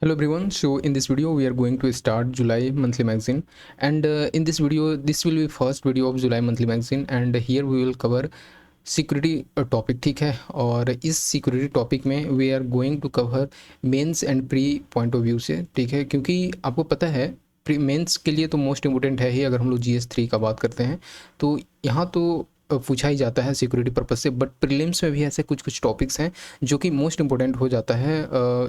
Hello everyone. So in this video we are going to start July monthly magazine, and in this video this will be first video of July monthly magazine, and here we will cover security topic. ठीक है, और इस security topic में we are going to cover mains and pre point of view से। ठीक है, क्योंकि आपको पता है प्री मेंस के लिए तो मोस्ट इम्पोर्टेंट है ही। अगर हम लोग जीएस 3 का बात करते हैं तो यहाँ तो पूछा ही जाता है सिक्योरिटी पर्पज से, बट प्रीलिम्स में भी ऐसे कुछ कुछ टॉपिक्स हैं जो कि मोस्ट इंपॉर्टेंट हो जाता है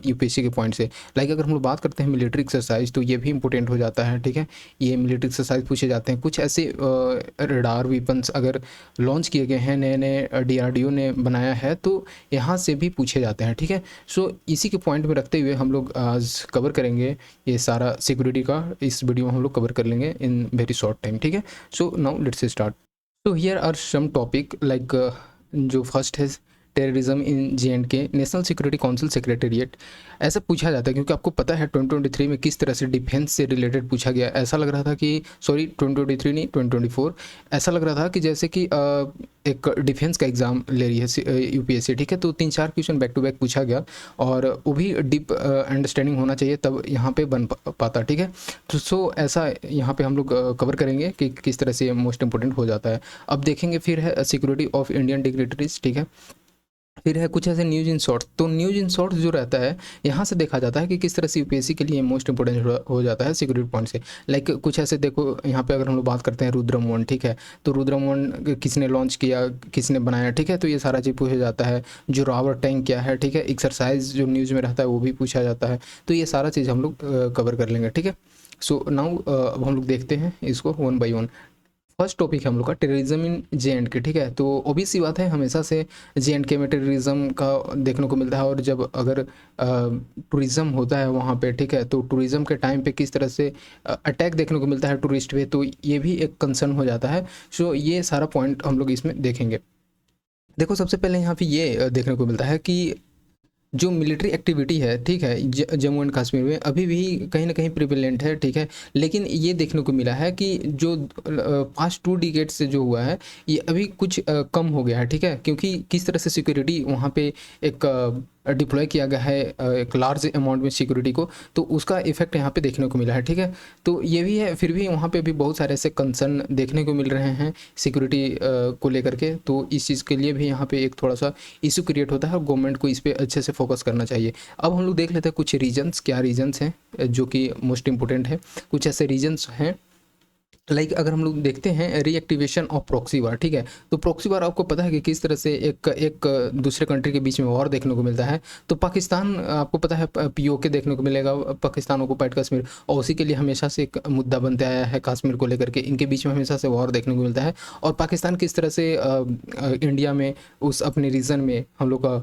यूपीएससी के पॉइंट से। लाइक अगर हम लोग बात करते हैं मिलिट्री एक्सरसाइज तो ये भी इंपॉर्टेंट हो जाता है। ठीक है, ये मिलिट्री एक्सरसाइज पूछे जाते हैं। कुछ ऐसे रडार वेपन्स अगर लॉन्च किए गए हैं, नए नए डीआरडीओ ने बनाया है, तो यहाँ से भी पूछे जाते हैं। ठीक है, सो इसी के पॉइंट में रखते हुए हम लोग आज कवर करेंगे ये सारा सिक्योरिटी का। इस वीडियो में हम लोग कवर कर लेंगे इन वेरी शॉर्ट टाइम। ठीक है, so now let's start. So here are some topic like जो फर्स्ट है terrorism in J&K, national security council secretariat. ऐसा पूछा जाता है क्योंकि आपको पता है 2023 में किस तरह से डिफेंस से रिलेटेड पूछा गया। ऐसा लग रहा था कि 2023 नहीं 2024, ऐसा लग रहा था कि जैसे कि एक डिफेंस का एग्ज़ाम ले रही है यूपीएससी। ठीक है, तो 3-4 क्वेश्चन बैक टू बैक पूछा गया और वो भी डीप अंडरस्टैंडिंग होना चाहिए तब यहाँ पे बन पाता। ठीक है, तो सो ऐसा यहाँ पे हम लोग कवर करेंगे कि किस तरह से मोस्ट इंपॉर्टेंट हो जाता है। अब देखेंगे फिर है सिक्योरिटी ऑफ इंडियन डिग्निटरीज। ठीक है, फिर है कुछ ऐसे न्यूज इन शॉर्ट। तो न्यूज इन शॉर्ट जो रहता है यहाँ से देखा जाता है कि किस तरह से यूपीएससी के लिए मोस्ट इंपोर्टेंट हो जाता है सिक्योरिटी पॉइंट से। लाइक कुछ ऐसे देखो यहाँ पे अगर हम लोग बात करते हैं रुद्रम 1। ठीक है, तो रुद्रम 1 किसने लॉन्च किया, किसने बनाया। ठीक है, तो ये सारा चीज़ पूछा जाता है। जो रावर टैंक क्या है, ठीक है, एक्सरसाइज जो न्यूज़ में रहता है वो भी पूछा जाता है। तो ये सारा चीज़ हम लोग कवर कर लेंगे। ठीक है, सो नाउ अब हम लोग देखते हैं इसको one by one. First topic है हम लोग का टेररिज्म इन जे.एंड.के। ठीक है, तो ओबीसी सी बात है, हमेशा से जे.एंड.के में टेररिज्म का देखने को मिलता है। और जब अगर टूरिज़्म होता है वहाँ पे, ठीक है, तो टूरिज़्म के टाइम पे किस तरह से अटैक देखने को मिलता है टूरिस्ट पे, तो ये भी एक कंसर्न हो जाता है। सो ये सारा पॉइंट हम लोग इसमें देखेंगे। देखो सबसे पहले यहाँ पे ये देखने को मिलता है कि जो मिलिट्री एक्टिविटी है, ठीक है, जम्मू एंड कश्मीर में अभी भी कहीं ना कहीं प्रिवेलेंट है। ठीक है, लेकिन ये देखने को मिला है कि जो पास्ट 2 डिकेड से जो हुआ है ये अभी कुछ कम हो गया है। ठीक है, क्योंकि किस तरह से सिक्योरिटी वहाँ पे एक डिप्लॉय किया गया है एक लार्ज अमाउंट में सिक्योरिटी को, तो उसका इफेक्ट यहाँ पे देखने को मिला है। ठीक है, तो ये भी है, फिर भी वहाँ पे भी बहुत सारे ऐसे कंसर्न देखने को मिल रहे हैं सिक्योरिटी को लेकर के। तो इस चीज़ के लिए भी यहाँ पे एक थोड़ा सा इशू क्रिएट होता है और गवर्नमेंट को इस पर अच्छे से फोकस करना चाहिए। अब हम लोग देख लेते हैं कुछ रीजन्स, क्या रीजन्स हैं जो कि मोस्ट इंपॉर्टेंट है। कुछ ऐसे रीजन्स हैं लाइक अगर हम लोग देखते हैं रीएक्टिवेशन ऑफ प्रॉक्सी वार। ठीक है, तो प्रॉक्सी वार आपको पता है कि किस तरह से एक दूसरे कंट्री के बीच में वॉर देखने को मिलता है। तो पाकिस्तान आपको पता है पीओके देखने को मिलेगा, पाकिस्तान ऑक्युपाइड कश्मीर, और उसी के लिए हमेशा से एक मुद्दा बनते आया है कश्मीर को लेकर के। इनके बीच में हमेशा से वॉर देखने को मिलता है और पाकिस्तान किस तरह से इंडिया में उस अपने रीजन में हम लोग का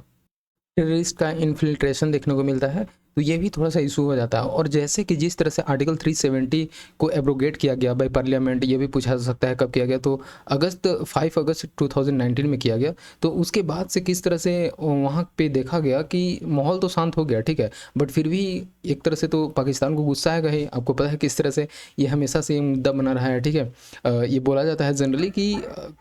टेररिस्ट का इन्फिल्ट्रेशन देखने को मिलता है। तो ये भी थोड़ा सा इशू हो जाता है। और जैसे कि जिस तरह से आर्टिकल 370 को एब्रोगेट किया गया बाय पार्लियामेंट, ये भी पूछा जा सकता है कब किया गया, तो 5 अगस्त 2019 में किया गया। तो उसके बाद से किस तरह से वहाँ पे देखा गया कि माहौल तो शांत हो गया। ठीक है, बट फिर भी एक तरह से तो पाकिस्तान को गुस्सा आएगा ही। आपको पता है किस तरह से ये हमेशा से ये मुद्दा बना रहा है। ठीक है, ये बोला जाता है जनरली कि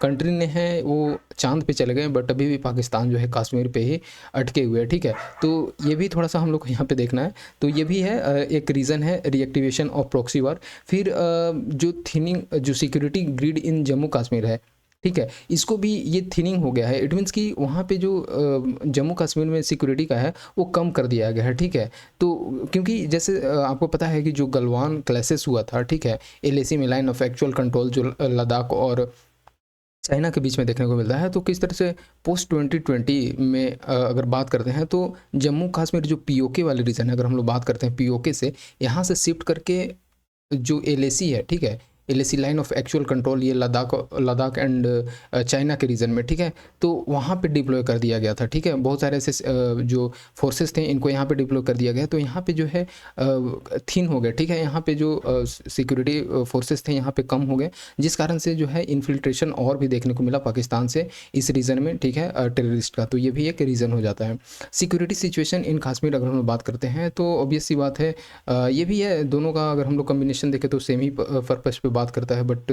कंट्री ने है वो चांद पे चले गए, बट अभी भी पाकिस्तान जो है कश्मीर पे ही अटके हुए हैं। ठीक है, तो ये भी थोड़ा सा हम लोग को यहाँ पे देखना है। तो ये भी है एक रीज़न है रीएक्टिवेशन ऑफ प्रॉक्सी वार। फिर जो थिनिंग जो सिक्योरिटी ग्रिड इन जम्मू कश्मीर है, ठीक है, इसको भी ये थिनिंग हो गया है। इट मीन्स कि वहाँ पे जो जम्मू कश्मीर में सिक्योरिटी का है वो कम कर दिया गया है। ठीक है, तो क्योंकि जैसे आपको पता है कि जो गलवान क्लैशेस हुआ था, ठीक है, एलएसी में लाइन ऑफ एक्चुअल कंट्रोल जो लद्दाख और चाइना के बीच में देखने को मिलता है, तो किस तरह से पोस्ट 2020 में अगर बात करते हैं तो जम्मू कश्मीर जो पीओके वाले रीजन है, अगर हम लोग बात करते हैं पीओके से यहाँ से शिफ्ट करके जो एलएसी है, ठीक है, LAC line of actual control, ये लद्दाख एंड चाइना के रीजन में, ठीक है, तो वहाँ पे डिप्लॉय कर दिया गया था। ठीक है, बहुत सारे ऐसे जो फोर्सेस थे इनको यहाँ पे डिप्लॉय कर दिया गया। तो यहाँ पे जो है थिन हो गए। ठीक है, यहाँ पे जो सिक्योरिटी फोर्सेस थे यहाँ पे कम हो गए, जिस कारण से जो है इन्फिल्ट्रेशन और भी देखने को मिला पाकिस्तान से इस रीजन में। ठीक है, टेररिस्ट का, तो ये भी एक रीज़न हो जाता है। सिक्योरिटी सिचुएशन इन कश्मीर अगर हम बात करते हैं तो ऑब्वियस सी बात है ये भी है, दोनों का अगर हम लोग कम्बिनेशन देखें तो सेम ही पर्पस पे बात करता है। बट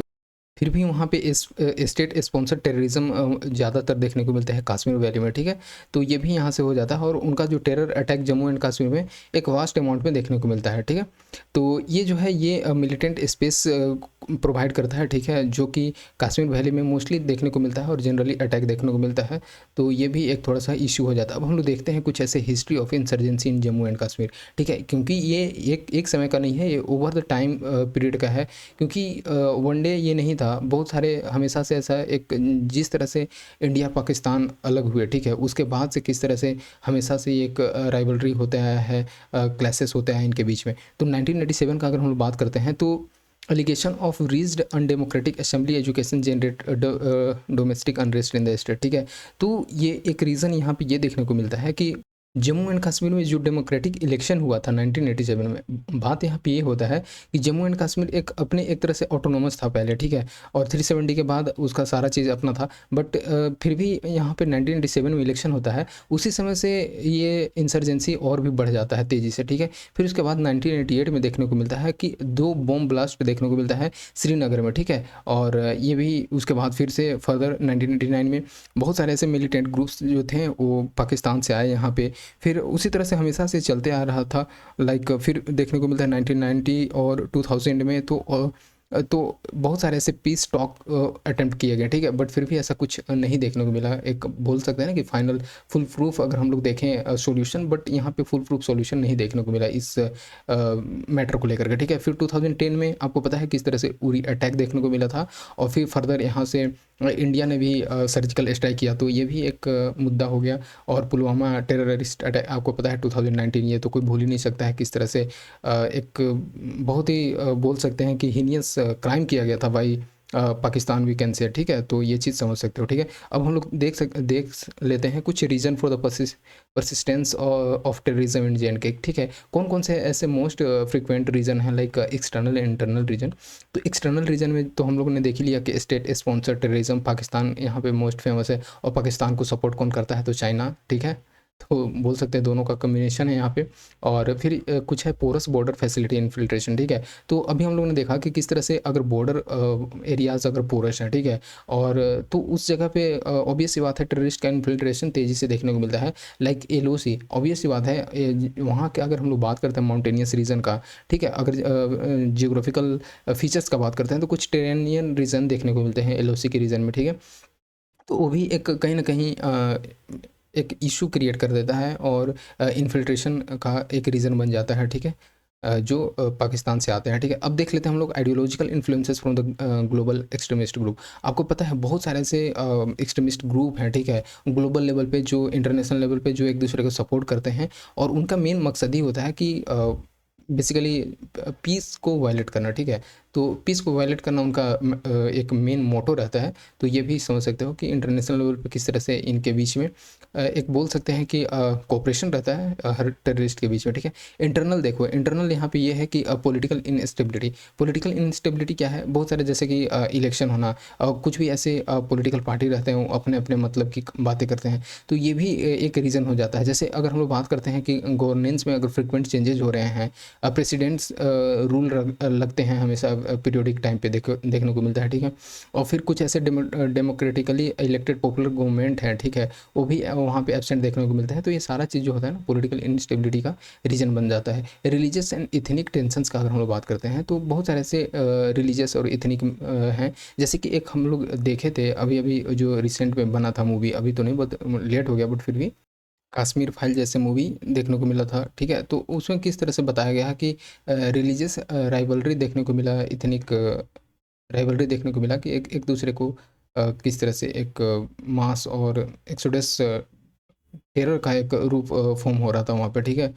फिर भी वहाँ पे स्टेट स्पॉन्सर्ड टेररिज्म ज़्यादातर देखने को मिलता है कश्मीर वैली में, ठीक है। तो ये भी यहाँ से हो जाता है और उनका जो terror attack Jammu and Kashmir में एक वास्ट अमाउंट में देखने को मिलता है, ठीक है। तो ये जो है ये मिलिटेंट स्पेस प्रोवाइड करता है, ठीक है, जो कि कश्मीर वैली में मोस्टली देखने को मिलता है और जनरली अटैक देखने को मिलता है। तो ये भी एक थोड़ा सा इश्यू हो जाता है। अब हम लोग देखते हैं कुछ ऐसे history of insurgency in Jammu and Kashmir, ठीक है, क्योंकि ये एक समय का नहीं है, ये ओवर द टाइम पीरियड का है। क्योंकि वन डे ये नहीं था, बहुत सारे हमेशा से ऐसा एक जिस तरह से इंडिया पाकिस्तान अलग हुए, ठीक है, उसके बाद से किस तरह से हमेशा से एक राइवलरी होता आया है, क्लैशेस होते हैं इनके बीच में। तो 1987 का अगर हम लोग बात करते हैं तो allegation of reached undemocratic assembly education generate domestic unrest in the state, ठीक है। तो ये एक रीज़न यहाँ पे ये देखने को मिलता है कि जम्मू एंड कश्मीर में जो डेमोक्रेटिक इलेक्शन हुआ था 1987 में, बात यहाँ पे ये होता है कि जम्मू एंड कश्मीर एक तरह से ऑटोनोमस था पहले, ठीक है, और 370 के बाद उसका सारा चीज़ अपना था। बट फिर भी यहाँ पे 1987 में इलेक्शन होता है, उसी समय से ये इंसर्जेंसी और भी बढ़ जाता है तेज़ी से, ठीक है। फिर उसके बाद 1988 में देखने को मिलता है कि 2 बॉम्ब ब्लास्ट देखने को मिलता है श्रीनगर में, ठीक है। और ये भी उसके बाद फिर से फर्दर 1989 में बहुत सारे ऐसे मिलिटेंट ग्रुप्स जो थे वो पाकिस्तान से आए यहाँ पे। फिर उसी तरह से हमेशा से चलते आ रहा था। लाइक फिर देखने को मिलता है 1990 और 2000 में तो बहुत सारे ऐसे पीस टॉक अटेम्प्ट किए गए, ठीक है, बट फिर भी ऐसा कुछ नहीं देखने को मिला। एक बोल सकते हैं ना कि फाइनल फुल प्रूफ अगर हम लोग देखें सॉल्यूशन, बट यहाँ पे फुल प्रूफ सॉल्यूशन नहीं देखने को मिला इस मैटर को लेकर के, ठीक है। फिर 2010 में आपको पता है किस तरह से उरी अटैक देखने को मिला था, और फिर फर्दर यहाँ से इंडिया ने भी सर्जिकल स्ट्राइक किया, तो ये भी एक मुद्दा हो गया। और पुलवामा टेररिस्ट अटैक आपको पता है 2019, ये तो कोई भूल ही नहीं सकता है किस तरह से एक बहुत ही बोल सकते हैं कि हीनियस क्राइम किया गया था भाई पाकिस्तान वी कैन से, ठीक है। तो ये चीज़ समझ सकते हो, ठीक है। अब हम लोग देख लेते हैं कुछ reason for the persistence of terrorism in J, ठीक है। कौन कौन से ऐसे मोस्ट फ्रिक्वेंट रीज़न हैं, like external and internal reason. तो एक्सटर्नल रीजन में तो हम लोगों ने देख ही लिया कि स्टेट स्पॉन्सर्ड टेररिज्म पाकिस्तान यहाँ पे मोस्ट फेमस है, और पाकिस्तान को सपोर्ट कौन करता है, तो चाइना, ठीक है। तो बोल सकते हैं दोनों का कम्बिनेशन है यहाँ पे। और फिर कुछ है पोरस बॉर्डर फैसिलिटी इन्फिल्ट्रेशन, ठीक है। तो अभी हम लोगों ने देखा कि किस तरह से अगर बॉर्डर एरियाज अगर पोरस हैं, ठीक है, और तो उस जगह पे ऑब्वियस सी बात है टेररिस्ट का इन्फिल्ट्रेशन तेज़ी से देखने को मिलता है। लाइक एलओसी, ऑब्वियस सी बात है वहाँ के अगर हम लोग बात करते हैं माउंटेनियस रीजन का, ठीक है, अगर जियोग्राफिकल फीचर्स का बात करते हैं तो कुछ टेरेनियन रीजन देखने को मिलते हैं एलओसी के रीजन में, ठीक है। तो वो भी एक कहीं ना कहीं एक इशू क्रिएट कर देता है और इन्फिल्ट्रेशन का एक रीज़न बन जाता है, ठीक है, जो पाकिस्तान से आते हैं, ठीक है। अब देख लेते हैं हम लोग ideological influences from the global extremist group. आपको पता है बहुत सारे ऐसे एक्सट्रीमिस्ट ग्रुप हैं, ठीक है, ग्लोबल लेवल पे जो इंटरनेशनल लेवल पे जो एक दूसरे को सपोर्ट करते हैं, और उनका मेन मकसद ही होता है कि बेसिकली पीस को वायलेट करना, ठीक है। तो पीस को वायलेट करना उनका एक मेन मोटो रहता है। तो ये भी समझ सकते हो कि इंटरनेशनल लेवल पे किस तरह से इनके बीच में एक बोल सकते हैं कि कोऑपरेशन रहता है हर टेररिस्ट के बीच में, ठीक है। इंटरनल देखो, इंटरनल यहाँ पे ये है कि पॉलिटिकल इनस्टेबिलिटी क्या है, बहुत सारे जैसे कि इलेक्शन होना, कुछ भी ऐसे पॉलिटिकल पार्टी रहते हैं वो अपने अपने मतलब की बातें करते हैं, तो ये भी एक रीज़न हो जाता है। जैसे अगर हम लोग बात करते हैं कि गवर्नेंस में अगर फ्रिक्वेंट चेंजेस हो रहे हैं, प्रेसिडेंट्स रूल लगते हैं हमेशा पीरियोडिक टाइम पे देखने को मिलता है, ठीक है। और फिर कुछ ऐसे डेमोक्रेटिकली इलेक्टेड पॉपुलर गवर्नमेंट है, ठीक है, वो भी वहाँ पे एब्सेंट देखने को मिलता है। तो ये सारा चीज़ जो होता है ना पॉलिटिकल इंस्टेबिलिटी का रीजन बन जाता है। रिलीजियस एंड इथनिक टेंशंस का अगर हम लोग बात करते हैं तो बहुत सारे ऐसे रिलीजियस और इथनिक हैं, जैसे कि एक हम लोग देखे थे अभी अभी जो रिसेंट में बना था मूवी, अभी तो नहीं, बहुत लेट हो गया, बट फिर भी कश्मीर फाइल जैसे मूवी देखने को मिला था, ठीक है। तो उसमें किस तरह से बताया गया है कि रिलीजियस राइवलरी देखने को मिला, इथनिक राइवलरी देखने को मिला कि एक एक दूसरे को किस तरह से एक मास और एक्सोडस टेरर का एक रूप फॉर्म हो रहा था वहाँ पे, ठीक है।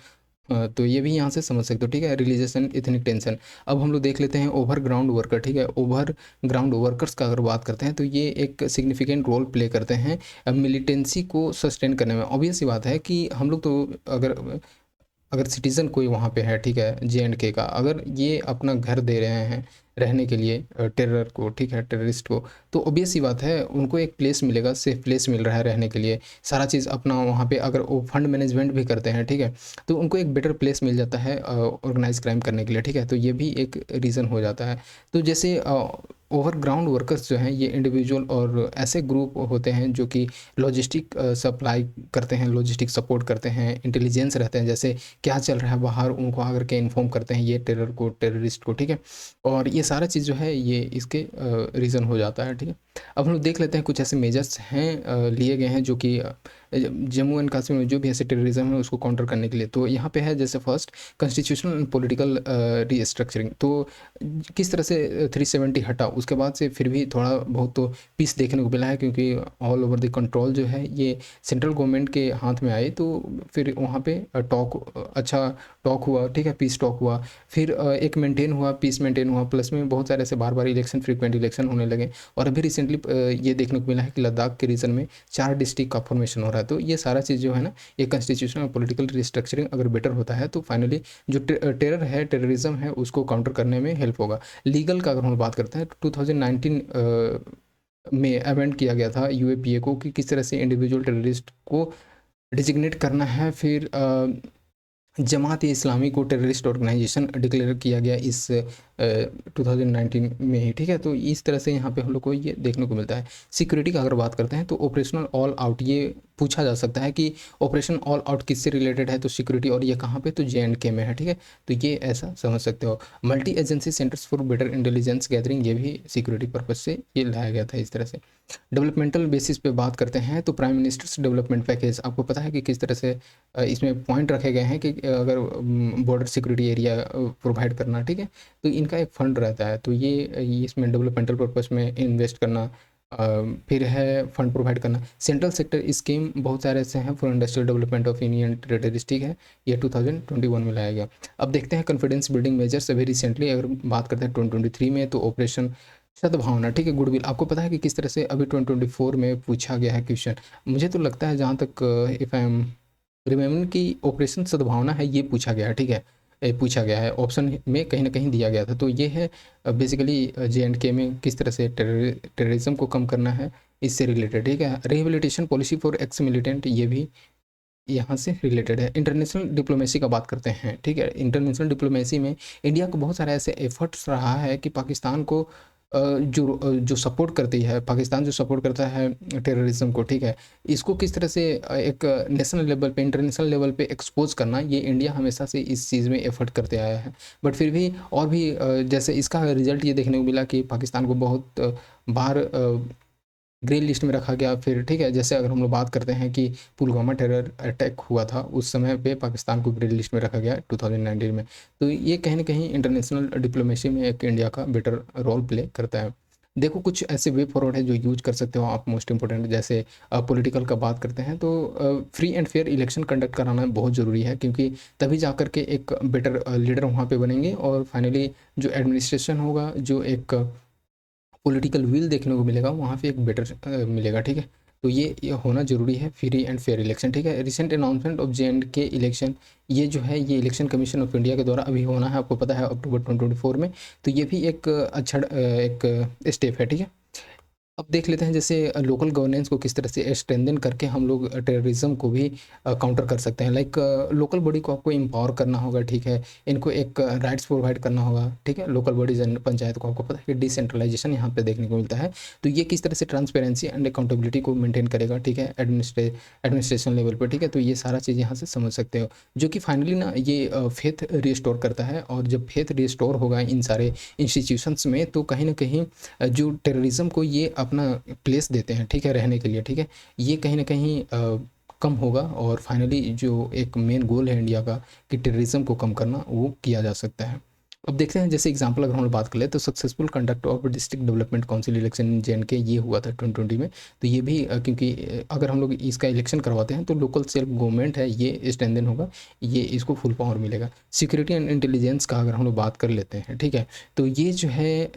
तो ये भी यहाँ से समझ सकते हो, ठीक है, रिलीजियस एंड इथनिक टेंशन। अब हम लोग देख लेते हैं ओवर ग्राउंड वर्कर, ठीक है। ओवर ग्राउंड वर्कर्स का अगर बात करते हैं तो ये एक सिग्निफिकेंट रोल प्ले करते हैं मिलिटेंसी को सस्टेन करने में। ऑब्वियस सी बात है कि हम लोग तो अगर अगर सिटीज़न कोई वहाँ पे है, ठीक है, जे.एंड.के का, अगर ये अपना घर दे रहे हैं रहने के लिए टेरर को, ठीक है, टेररिस्ट को, तो ऑब्वियस सी बात है उनको एक प्लेस मिलेगा, सेफ प्लेस मिल रहा है रहने के लिए, सारा चीज़ अपना वहाँ पे अगर वो फंड मैनेजमेंट भी करते हैं, ठीक है, तो उनको एक बेटर प्लेस मिल जाता है ऑर्गेनाइज क्राइम करने के लिए, ठीक है। तो ये भी एक रीज़न हो जाता है। तो जैसे ओवरग्राउंड वर्कर्स जो हैं ये इंडिविजुअल और ऐसे ग्रुप होते हैं जो कि लॉजिस्टिक सप्लाई करते हैं, लॉजिस्टिक सपोर्ट करते हैं, इंटेलिजेंस रहते हैं, जैसे क्या चल रहा है बाहर उनको आकर के इन्फॉर्म करते हैं ये टेररिस्ट को, ठीक है। और ये सारा चीज़ जो है ये इसके रीज़न हो जाता है, ठीक है। अब हम लोग देख लेते हैं कुछ ऐसे मेजर्स हैं लिए गए हैं जो कि जम्मू एंड कश्मीर में जो भी ऐसे टेररिज्म है उसको काउंटर करने के लिए। तो यहाँ पे है जैसे first constitutional and political restructuring. तो किस तरह से 370 हटा, उसके बाद से फिर भी थोड़ा बहुत तो पीस देखने को मिला है, क्योंकि ऑल ओवर द कंट्रोल जो है ये सेंट्रल गवर्नमेंट के हाथ में आए, तो फिर वहाँ पे अच्छा टॉक हुआ, ठीक है, पीस टॉक हुआ, फिर एक मेंटेन हुआ, पीस मेंटेन हुआ, प्लस में बहुत सारे ऐसे बार बार इलेक्शन, फ्रीक्वेंट इलेक्शन होने लगे। और अभी रिसेंटली ये देखने को मिला है कि लद्दाख के रीजन में 4 डिस्ट्रिक्ट का फॉर्मेशन हो रहा है। तो ये सारा चीज़ जो है ना, ये कॉन्स्टिट्यूशनल और पॉलिटिकल रिस्ट्रक्चरिंग अगर बेटर होता है तो फाइनली जो टेरर है, टेररिज्म है, उसको काउंटर करने में हेल्प होगा। लीगल का अगर हम बात करते हैं तो 2019 में अमेंड किया गया था यूएपीए को कि किस तरह से इंडिविजुअल टेररिस्ट को डिजिग्नेट करना है। फिर जमात ए इस्लामी को टेररिस्ट ऑर्गेनाइजेशन डिक्लेयर किया गया इस 2019 में ही, ठीक है। तो इस तरह से यहाँ पे हम लोग को ये देखने को मिलता है। सिक्योरिटी का अगर बात करते हैं तो ऑपरेशनल ऑल आउट, ये पूछा जा सकता है कि ऑपरेशन ऑल आउट किससे रिलेटेड है, तो सिक्योरिटी, और ये कहाँ पे, तो JNK में है, ठीक है। तो ये ऐसा समझ सकते हो। Multi agency centres for better intelligence gathering, ये भी सिक्योरिटी पर्पज से ये लाया गया था इस तरह से। डेवलपमेंटल बेसिस पे बात करते हैं तो प्राइम मिनिस्टर्स डेवलपमेंट पैकेज, आपको पता है कि किस तरह से इसमें पॉइंट रखे गए हैं कि अगर बॉर्डर सिक्योरिटी एरिया प्रोवाइड करना, ठीक है, तो इनका एक फंड रहता है, तो ये इसमें डेवलपमेंटल पर्पस में इन्वेस्ट करना, फिर है फंड प्रोवाइड करना। सेंट्रल सेक्टर स्कीम बहुत सारे ऐसे हैं for industrial development of union territories, ठीक है, ये 2021 में लाया गया। अब देखते हैं कॉन्फिडेंस बिल्डिंग मेजर्स। अभी रिसेंटली अगर बात करते हैं 2023 में, तो ऑपरेशन सद्भावना, ठीक है, गुडविल। आपको पता है कि किस तरह से अभी 2024 में पूछा गया है क्वेश्चन। मुझे तो लगता है जहाँ तक इफ़ आई एम रिमेम्बर कि ऑपरेशन सद्भावना है ये पूछा गया है, ठीक है, पूछा गया है, ऑप्शन में कहीं ना कहीं दिया गया था। तो ये है बेसिकली JNK में किस तरह से टेररिज्म को कम करना है, इससे रिलेटेड, ठीक है। Rehabilitation policy for x militant, ये भी यहाँ से रिलेटेड है। इंटरनेशनल डिप्लोमेसी का बात करते हैं, ठीक है। इंटरनेशनल डिप्लोमेसी में इंडिया को बहुत सारे ऐसे एफर्ट्स रहा है कि पाकिस्तान को जो सपोर्ट करती है, पाकिस्तान जो सपोर्ट करता है टेररिज्म को, ठीक है, इसको किस तरह से एक नेशनल लेवल पे, इंटरनेशनल लेवल पे एक्सपोज करना, ये इंडिया हमेशा से इस चीज़ में एफर्ट करते आया है। बट फिर भी और भी जैसे इसका रिजल्ट ये देखने को मिला कि पाकिस्तान को बहुत बार ग्रे लिस्ट में रखा गया। फिर ठीक है, जैसे अगर हम लोग बात करते हैं कि पुलवामा टेरर अटैक हुआ था, उस समय पे पाकिस्तान को ग्रे लिस्ट में रखा गया 2019 में। तो ये कहीं ना कहीं इंटरनेशनल डिप्लोमेसी में एक इंडिया का बेटर रोल प्ले करता है। देखो कुछ ऐसे वे फॉरवर्ड है जो यूज कर सकते हो आप, मोस्ट इंपॉर्टेंट जैसे पॉलिटिकल का बात करते हैं तो free and fair election conduct कराना बहुत ज़रूरी है, क्योंकि तभी जा कर के एक बेटर लीडर वहाँ पे बनेंगे, और फाइनली जो एडमिनिस्ट्रेशन होगा, जो एक पॉलिटिकल विल देखने को मिलेगा, वहाँ पे एक बेटर मिलेगा, ठीक है। तो ये होना जरूरी है, फ्री एंड फेयर इलेक्शन, ठीक है। Recent announcement of JNK election, ये जो है ये इलेक्शन कमीशन ऑफ इंडिया के द्वारा अभी होना है, आपको पता है, अक्टूबर 2024 में। तो ये भी एक अच्छा एक स्टेप है, ठीक है। अब देख लेते हैं जैसे लोकल गवर्नेंस को किस तरह से स्ट्रेंथन करके हम लोग टेररिज्म को भी काउंटर कर सकते हैं। लाइक लोकल बॉडी को आपको एम्पावर करना होगा, ठीक है, इनको एक राइट्स प्रोवाइड करना होगा, ठीक है। लोकल बॉडीज एंड पंचायत को आपको पता है कि डिसेंट्रलाइजेशन यहाँ पे देखने को मिलता है। तो ये किस तरह से ट्रांसपेरेंसी एंड अकाउंटेबिलिटी को मेंटेन करेगा, ठीक है, एडमिनिस्ट्रेशन लेवल पर, ठीक है। तो ये सारा चीज़ यहाँ से समझ सकते हो, जो कि फाइनली ना ये फेथ रिस्टोर करता है। और जब फेथ रिस्टोर होगा इन सारे इंस्टीट्यूशंस में, तो कहीं ना कहीं जो टेररिज्म को ये अपना प्लेस देते हैं, ठीक है, रहने के लिए, ठीक है, ये कहीं ना कहीं कम होगा। और फाइनली जो एक मेन गोल है इंडिया का कि टेररिज्म को कम करना, वो किया जा सकता है। अब देखते हैं जैसे एग्जांपल अगर हम लोग बात कर ले तो successful conduct of district development council election in JNK, ये हुआ था 2020 में। तो ये भी क्योंकि अगर हम लोग इसका इलेक्शन करवाते हैं तो लोकल सेल्फ गवर्नमेंट है ये स्ट्रेंथन होगा, ये इसको फुल पावर मिलेगा। सिक्योरिटी एंड इंटेलिजेंस का अगर हम लोग बात कर लेते हैं, ठीक है, तो ये जो है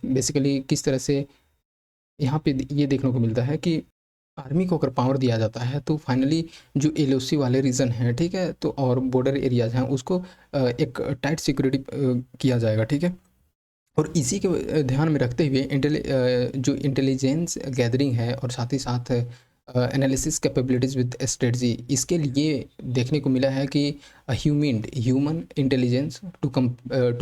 बेसिकली किस तरह से यहाँ पे ये देखने को मिलता है कि आर्मी को अगर पावर दिया जाता है तो फाइनली जो LOC वाले रीजन हैं, ठीक है, तो और बॉर्डर एरियाज हैं, उसको एक टाइट सिक्योरिटी किया जाएगा, ठीक है। और इसी के ध्यान में रखते हुए जो इंटेलिजेंस गैदरिंग है, और साथ ही साथ एनालिसिस कैपेबिलिटीज़ विद स्ट्रेटजी, इसके लिए देखने को मिला है कि human intelligence to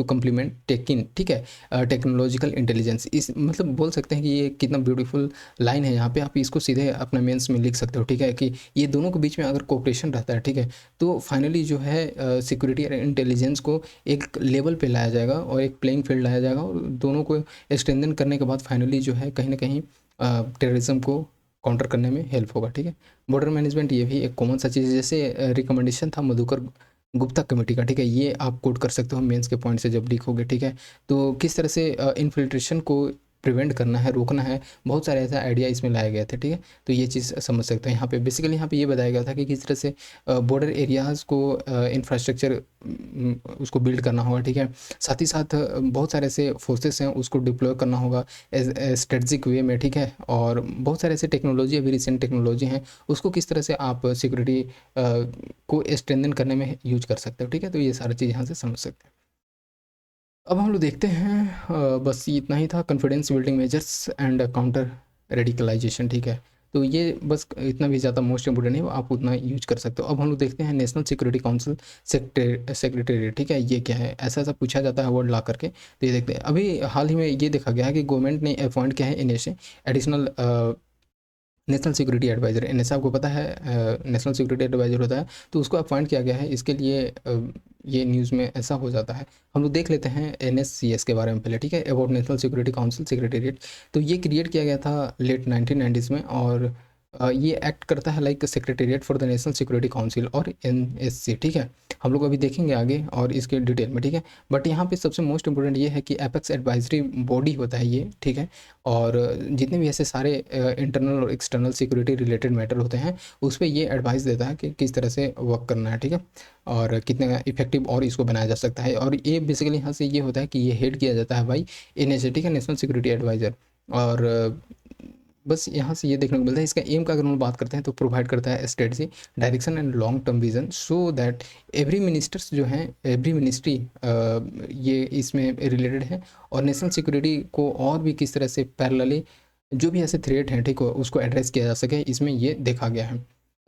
complement techint, ठीक है, टेक्नोलॉजिकल इंटेलिजेंस। इस मतलब बोल सकते हैं कि ये कितना ब्यूटीफुल लाइन है, यहाँ पे आप इसको सीधे अपना मेंस में लिख सकते हो, ठीक है, कि ये दोनों के बीच में अगर कोऑपरेशन रहता है, ठीक है, तो फाइनली जो है सिक्योरिटी और इंटेलिजेंस को एक लेवल पे लाया जाएगा और एक प्लेइंग फील्ड लाया जाएगा, और दोनों को स्ट्रेंथन करने के बाद फाइनली जो है कहीं ना कहीं टेररिज्म को काउंटर करने में हेल्प होगा, ठीक है। बॉर्डर मैनेजमेंट ये भी एक कॉमन सा चीज़ है, जैसे रिकमेंडेशन था मधुकर गुप्ता कमेटी का, ठीक है, ये आप कोट कर सकते हो मेंस के पॉइंट से जब लिखोगे, ठीक है। तो किस तरह से इन्फिल्ट्रेशन को प्रिवेंट करना है, रोकना है, बहुत सारे ऐसा आइडिया इसमें लाए गए थे, ठीक है। तो ये चीज़ समझ सकते हैं यहाँ पे। बेसिकली यहाँ पे ये बताया गया था कि किस तरह से बॉर्डर एरियाज़ को इंफ्रास्ट्रक्चर उसको बिल्ड करना होगा, ठीक है। साथ ही साथ बहुत सारे ऐसे फोर्सेस हैं उसको डिप्लॉय करना होगा स्ट्रेटजिक वे में, ठीक है। और बहुत सारे ऐसे टेक्नोलॉजी, अभी रिसेंट टेक्नोलॉजी हैं, उसको किस तरह से आप सिक्योरिटी को स्ट्रेंथन करने में यूज कर सकते हो, ठीक है। तो ये सारी चीज़ यहाँ से समझ सकते हैं। अब हम लोग देखते हैं, बस ये इतना ही था, confidence building measures and counter radicalisation, ठीक है। तो ये बस इतना भी ज़्यादा मोस्ट इंपोर्टेंट है, आप उतना यूज कर सकते हो। अब हम लोग देखते हैं नेशनल सिक्योरिटी काउंसिल सेक्रेटरी, ठीक है, ये क्या है, ऐसा ऐसा पूछा जाता है वर्ड ला करके। तो ये देखते हैं, अभी हाल ही में ये देखा गया है कि गवर्नमेंट ने अपॉइंट किया है NSA, additional national security adviser. NSA आपको पता है नेशनल सिक्योरिटी एडवाइज़र होता है, तो उसको अपॉइंट किया गया है। इसके लिए ये न्यूज़ में ऐसा हो जाता है। हम लोग देख लेते हैं एनएससीएस के बारे में पहले, ठीक है, about national security council secretariat. तो ये क्रिएट किया गया था लेट 1990s में, और ये एक्ट करता है like secretariat for the national security council और एनएससी, ठीक है। हम लोग अभी देखेंगे आगे और इसके डिटेल में, ठीक है। बट यहाँ पे सबसे मोस्ट इंपॉर्टेंट ये है कि एपेक्स एडवाइजरी बॉडी होता है ये, ठीक है। और जितने भी ऐसे सारे इंटरनल और एक्सटर्नल सिक्योरिटी रिलेटेड मैटर होते हैं, उस पर ये एडवाइस देता है कि किस तरह से वर्क करना है, ठीक है, और कितना इफेक्टिव और इसको बनाया जा सकता है। और ये बेसिकली यहाँ से ये होता है कि ये हेड किया जाता है बाई एनएसए, ठीक है, नेशनल सिक्योरिटी एडवाइज़र। और बस यहाँ से ये देखने को मिलता है, इसका एम का अगर हम बात करते हैं तो प्रोवाइड करता है strategy, direction and long term vision, so that every ministers जो हैं, एवरी मिनिस्ट्री ये इसमें रिलेटेड है। और नेशनल सिक्योरिटी को और भी किस तरह से पैरेलली जो भी ऐसे थ्रेट हैं, ठीक है, उसको एड्रेस किया जा सके, इसमें ये देखा गया है।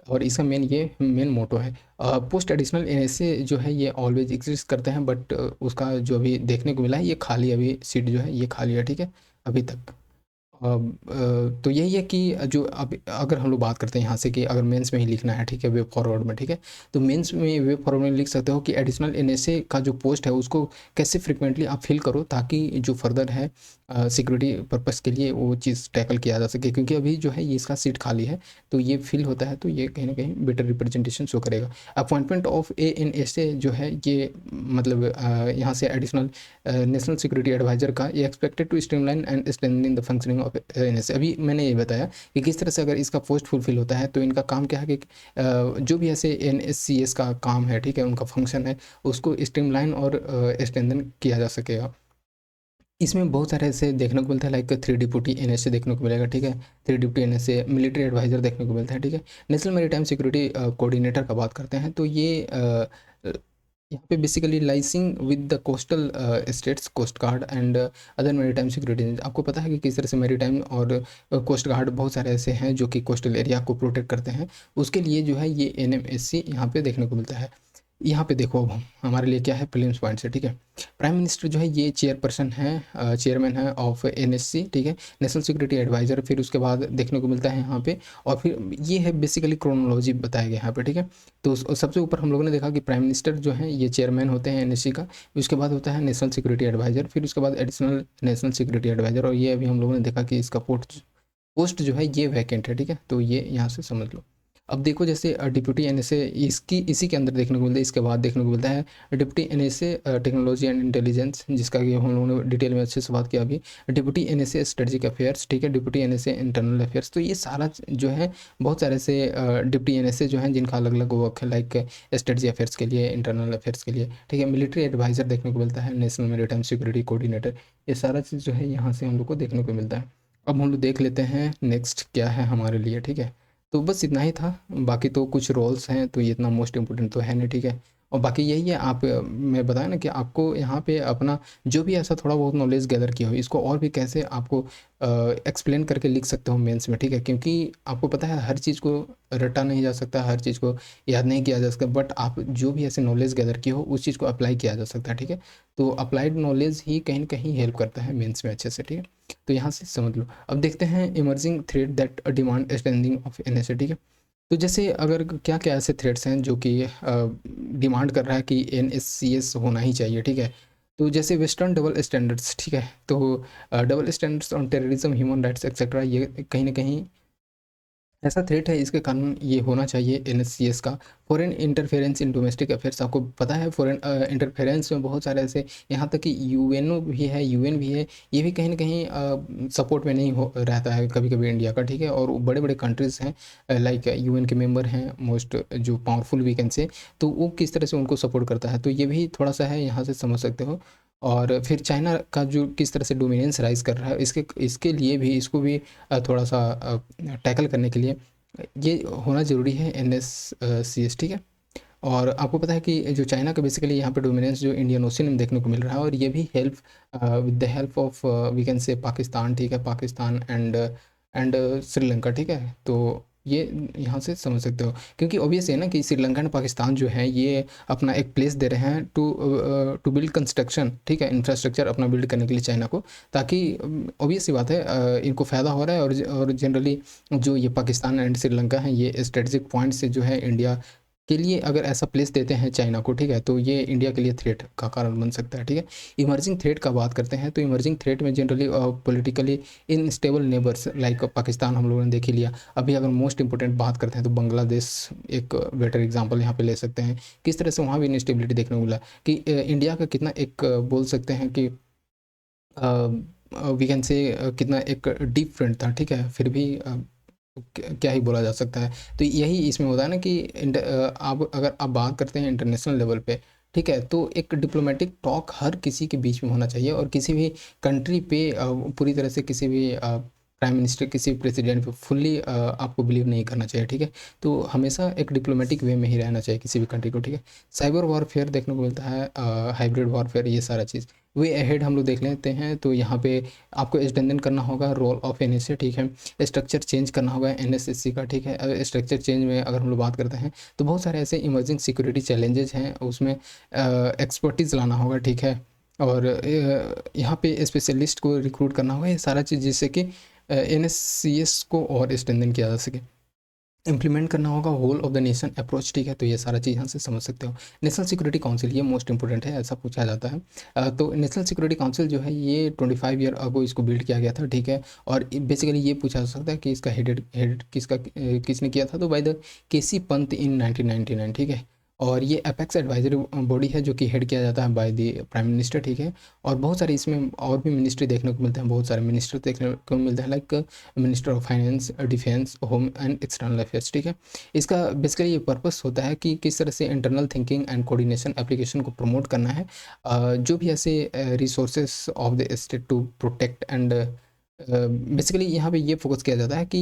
और इसका मेन मोटो है। पोस्ट एडिशनल एनएसए जो है ये ऑलवेज एग्जिस्ट करते हैं, बट उसका जो अभी देखने को मिला है, ये खाली अभी सीट जो है ये खाली है, ठीक है, अभी तक। तो यही है कि जो अब अगर हम लोग बात करते हैं यहाँ से कि अगर मेंस में ही लिखना है, ठीक है, वे फॉरवर्ड में, ठीक है, तो मेंस में वे फॉरवर्ड में लिख सकते हो कि एडिशनल एनएसए का जो पोस्ट है उसको कैसे फ्रिक्वेंटली आप फिल करो, ताकि जो फर्दर है सिक्योरिटी पर्पस के लिए वो चीज़ टैकल किया जा सके। क्योंकि अभी जो है ये इसका सीट खाली है, तो ये फिल होता है तो ये कहीं ना कहीं बेटर रिप्रेजेंटेशन शो करेगा। अपॉइंटमेंट ऑफ एएनएसए जो है ये मतलब यहाँ से एडिशनल नेशनल सिक्योरिटी एडवाइजर का, ये expected to streamline and strengthening the functioning of NSA. अभी मैंने ये बताया कि किस तरह से अगर इसका पोस्ट फुलफिल होता है तो इनका काम क्या है कि जो भी ऐसे एनएससीएस का काम है, ठीक है, उनका फंक्शन है, उसको स्ट्रीमलाइन और स्ट्रेंथन किया जा सकेगा। इसमें बहुत सारे ऐसे देखने को मिलता है, लाइक 3 डिप्टी एनएसए देखने को मिलेगा, ठीक है, 3 डिप्टी एनएसए, मिलिट्री एडवाइज़र देखने को मिलता है, ठीक है। नेशनल मैरीटाइम सिक्योरिटी कोऑर्डिनेटर का बात करते हैं तो ये यहाँ पे basically liaising with the coastal states, coast guard and other maritime security. आपको पता है कि किस तरह से मैरीटाइम और कोस्ट गार्ड बहुत सारे ऐसे हैं जो कि कोस्टल एरिया को प्रोटेक्ट करते हैं, उसके लिए जो है ये एनएमएससी यहाँ पे देखने को मिलता है। यहाँ पे देखो अब हमारे लिए क्या है प्रीलिम्स पॉइंट से, ठीक है। प्राइम मिनिस्टर जो है ये चेयरपर्सन है, चेयरमैन है ऑफ एनएससी, ठीक है, नेशनल सिक्योरिटी एडवाइज़र। फिर उसके बाद देखने को मिलता है यहाँ पे, और फिर ये है बेसिकली क्रोनोलॉजी बताया गया यहाँ पे, ठीक है। तो सबसे ऊपर हम लोगों ने देखा कि प्राइम मिनिस्टर जो है ये चेयरमैन होते हैं एनएससी का, उसके बाद होता है नेशनल सिक्योरिटी एडवाइज़र, फिर उसके बाद एडिशनल नेशनल सिक्योरिटी एडवाइज़र, और ये अभी हम लोगों ने देखा कि इसका पोस्ट जो है ये वैकेंट है, ठीक है। तो ये यहाँ से समझ लो। अब देखो जैसे डिप्टी एनएसए इसकी इसी के अंदर देखने को मिलता है, इसके बाद देखने को मिलता है deputy NSA technology and intelligence, जिसका कि हम लोगों ने डिटेल में अच्छे से बात किया अभी। डिप्टी एनएसए स्ट्रेटजिक अफेयर्स, ठीक है, डिप्टी एनएसए इंटरनल अफेयर्स। तो ये सारा जो है बहुत सारे से डिप्टी एनएसए जो हैं जिनका अलग अलग वर्क है, लाइक स्ट्रेटजी अफेयर्स के लिए, इंटरनल अफेयर्स के लिए, ठीक है। मिलिट्री एडवाइज़र देखने को मिलता है, नेशनल मैरीटाइम सिक्योरिटी कोऑर्डिनेटर, ये सारा चीज़ जो है यहाँ से हम लोग को देखने को मिलता है। अब हम लोग देख लेते हैं नेक्स्ट क्या है हमारे लिए, ठीक है। तो बस इतना ही था, बाकी तो कुछ रोल्स हैं तो ये इतना मोस्ट इंपॉर्टेंट तो है नहीं, ठीक है। और बाकी यही है, आप मैं बताया ना कि आपको यहाँ पे अपना जो भी ऐसा थोड़ा बहुत नॉलेज गैदर किया हो, इसको और भी कैसे आपको एक्सप्लेन करके लिख सकते हो मेंस में, ठीक है। क्योंकि आपको पता है हर चीज़ को रटा नहीं जा सकता, हर चीज़ को याद नहीं किया जा सकता, बट आप जो भी ऐसे नॉलेज गैदर की हो उस चीज़ को अप्लाई किया जा सकता है, ठीक है। तो अप्लाइड नॉलेज ही कहीं न कहीं हेल्प करता है मेंस में अच्छे से, ठीक है। तो यहाँ से समझ लो। अब देखते हैं emerging threat that demand standing of NSA, ठीक है। तो जैसे अगर क्या-क्या ऐसे थ्रेट्स हैं जो कि डिमांड कर रहा है कि एनएससीएस होना ही चाहिए, ठीक है। तो जैसे वेस्टर्न डबल स्टैंडर्ड्स, ठीक है। तो double standards on terrorism, human rights etcetera, ये कहीं न कहीं ऐसा थ्रेट है, इसके कारण ये होना चाहिए एनएससीएस का। Foreign interference in domestic affairs, आपको पता है फॉरेन इंटरफेरेंस में बहुत सारे ऐसे, यहाँ तक कि यूएनओ भी है, यूएन भी है, ये भी कहीं न कहीं सपोर्ट में नहीं हो रहता है कभी-कभी इंडिया का, ठीक है। और बड़े-बड़े कंट्रीज़ हैं लाइक यूएन के मेंबर हैं मोस्ट जो पावरफुल वी कैन से, तो वो किस तरह से उनको सपोर्ट करता है, तो ये भी थोड़ा-सा है, यहाँ से समझ सकते हो। और फिर चाइना का जो किस तरह से डोमिनेंस राइज़ कर रहा है, इसके इसके लिए भी, इसको भी थोड़ा-सा टैकल करने के लिए ये होना ज़रूरी है एनएससीएस, ठीक है। और आपको पता है कि जो चाइना का बेसिकली यहाँ पे डोमिनेंस जो इंडियन ओशन में देखने को मिल रहा है, और ये भी help with the help of we can say Pakistan, ठीक है, पाकिस्तान एंड श्रीलंका, ठीक है। तो ये यहाँ से समझ सकते हो, क्योंकि ऑब्वियस है ना कि श्रीलंका एंड पाकिस्तान जो है ये अपना एक प्लेस दे रहे हैं टू बिल्ड कंस्ट्रक्शन, ठीक है, इंफ्रास्ट्रक्चर अपना बिल्ड करने के लिए चाइना को, ताकि ऑब्वियस सी बात है इनको फ़ायदा हो रहा है। और जनरली जो ये पाकिस्तान एंड श्रीलंका हैं, ये स्ट्रेटजिक पॉइंट से जो है इंडिया के लिए अगर ऐसा प्लेस देते हैं चाइना को, ठीक है, तो ये इंडिया के लिए थ्रेट का कारण बन सकता है, ठीक है। इमर्जिंग थ्रेट का बात करते हैं, तो इमर्जिंग थ्रेट में generally politically instable neighbours like Pakistan हम लोगों ने देख ही लिया। अभी अगर मोस्ट इंपॉर्टेंट बात करते हैं तो बांग्लादेश एक बेटर एग्जांपल यहाँ पे ले सकते हैं, किस तरह से वहाँ भी इनस्टेबिलिटी देखने को मिला कि इंडिया का कितना एक बोल सकते हैं कि वी कैन से कितना एक डीप फ्रेंड था, ठीक है, फिर भी क्या ही बोला जा सकता है। तो यही इसमें होता है ना कि आप अगर आप बात करते हैं इंटरनेशनल लेवल पे, ठीक है, तो एक डिप्लोमेटिक टॉक हर किसी के बीच में होना चाहिए, और किसी भी कंट्री पे पूरी तरह से किसी भी प्राइम मिनिस्टर, किसी भी प्रेसिडेंट पे फुल्ली आपको बिलीव नहीं करना चाहिए, ठीक है। तो हमेशा एक डिप्लोमेटिक वे में ही रहना चाहिए किसी भी कंट्री को, ठीक है। साइबर वॉरफेयर देखने को मिलता है, हाइब्रिड वॉरफेयर, ये सारा चीज़। वे अहेड हम लोग देख लेते हैं, तो यहाँ पे आपको स्ट्रेंथन करना होगा रोल ऑफ एनएसए, ठीक है। स्ट्रक्चर चेंज करना होगा एनएसएससी का, ठीक है। स्ट्रक्चर चेंज में अगर हम लोग बात करते हैं तो बहुत सारे ऐसे इमर्जिंग सिक्योरिटी चैलेंजेस हैं, उसमें एक्सपर्टीज़ लाना होगा, ठीक है। और यहाँ पे स्पेशलिस्ट को रिक्रूट करना होगा, ये सारा चीज़, जिससे कि एनएससीएस को और स्ट्रेंथन किया जा सके। इम्प्लीमेंट करना होगा whole of the nation approach, ठीक है। तो ये सारा चीज़ यहाँ से समझ सकते हो। नेशनल सिक्योरिटी काउंसिल, ये मोस्ट इंपॉर्टेंट है, ऐसा पूछा जाता है। तो नेशनल सिक्योरिटी काउंसिल जो है ये 25 ईयर अगो इसको बिल्ड किया गया था, ठीक है। और बेसिकली ये पूछा जा सकता है कि इसका हेड किसने किया था, तो बाय द केसी पंत इन 1999, ठीक है। और ये अपेक्स एडवाइजरी बॉडी है जो कि हेड किया जाता है बाय द प्राइम मिनिस्टर, ठीक है। और बहुत सारे इसमें और भी मिनिस्ट्री देखने को मिलते हैं, बहुत सारे मिनिस्टर देखने को मिलते हैं, like minister of finance, defence, home and external affairs, ठीक है। इसका बेसिकली ये पर्पस होता है कि किस तरह से internal thinking and coordination application को प्रमोट करना है, जो भी ऐसे resources of the state to protect and basically यहाँ पे ये फोकस किया जाता है कि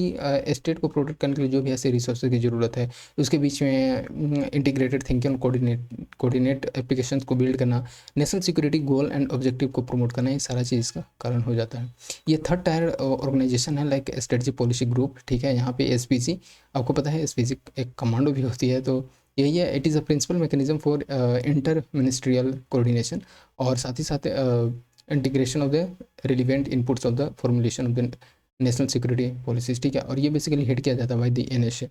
स्टेट को प्रोटेक्ट करने के लिए जो भी ऐसे रिसोर्सेज की ज़रूरत है, उसके बीच में इंटीग्रेटेड थिंकिंग, कोऑर्डिनेट एप्लीकेशंस को बिल्ड करना, national security goal and objective को प्रमोट करना, ये सारा चीज़ का कारण हो जाता है। ये थर्ड टायर ऑर्गेनाइजेशन है लाइक स्ट्रेटजी पॉलिसी ग्रुप, ठीक है। यहाँ पे एसपीसी, आपको पता है एसपीसी एक कमांडो भी होती है, तो यही है, it is a principal mechanism for inter ministerial coordination, और साथ ही साथ integration of the relevant inputs of the formulation of the national security policies, ठीक है। और ये बेसिकली हेड किया जाता है बाय द एनएसए।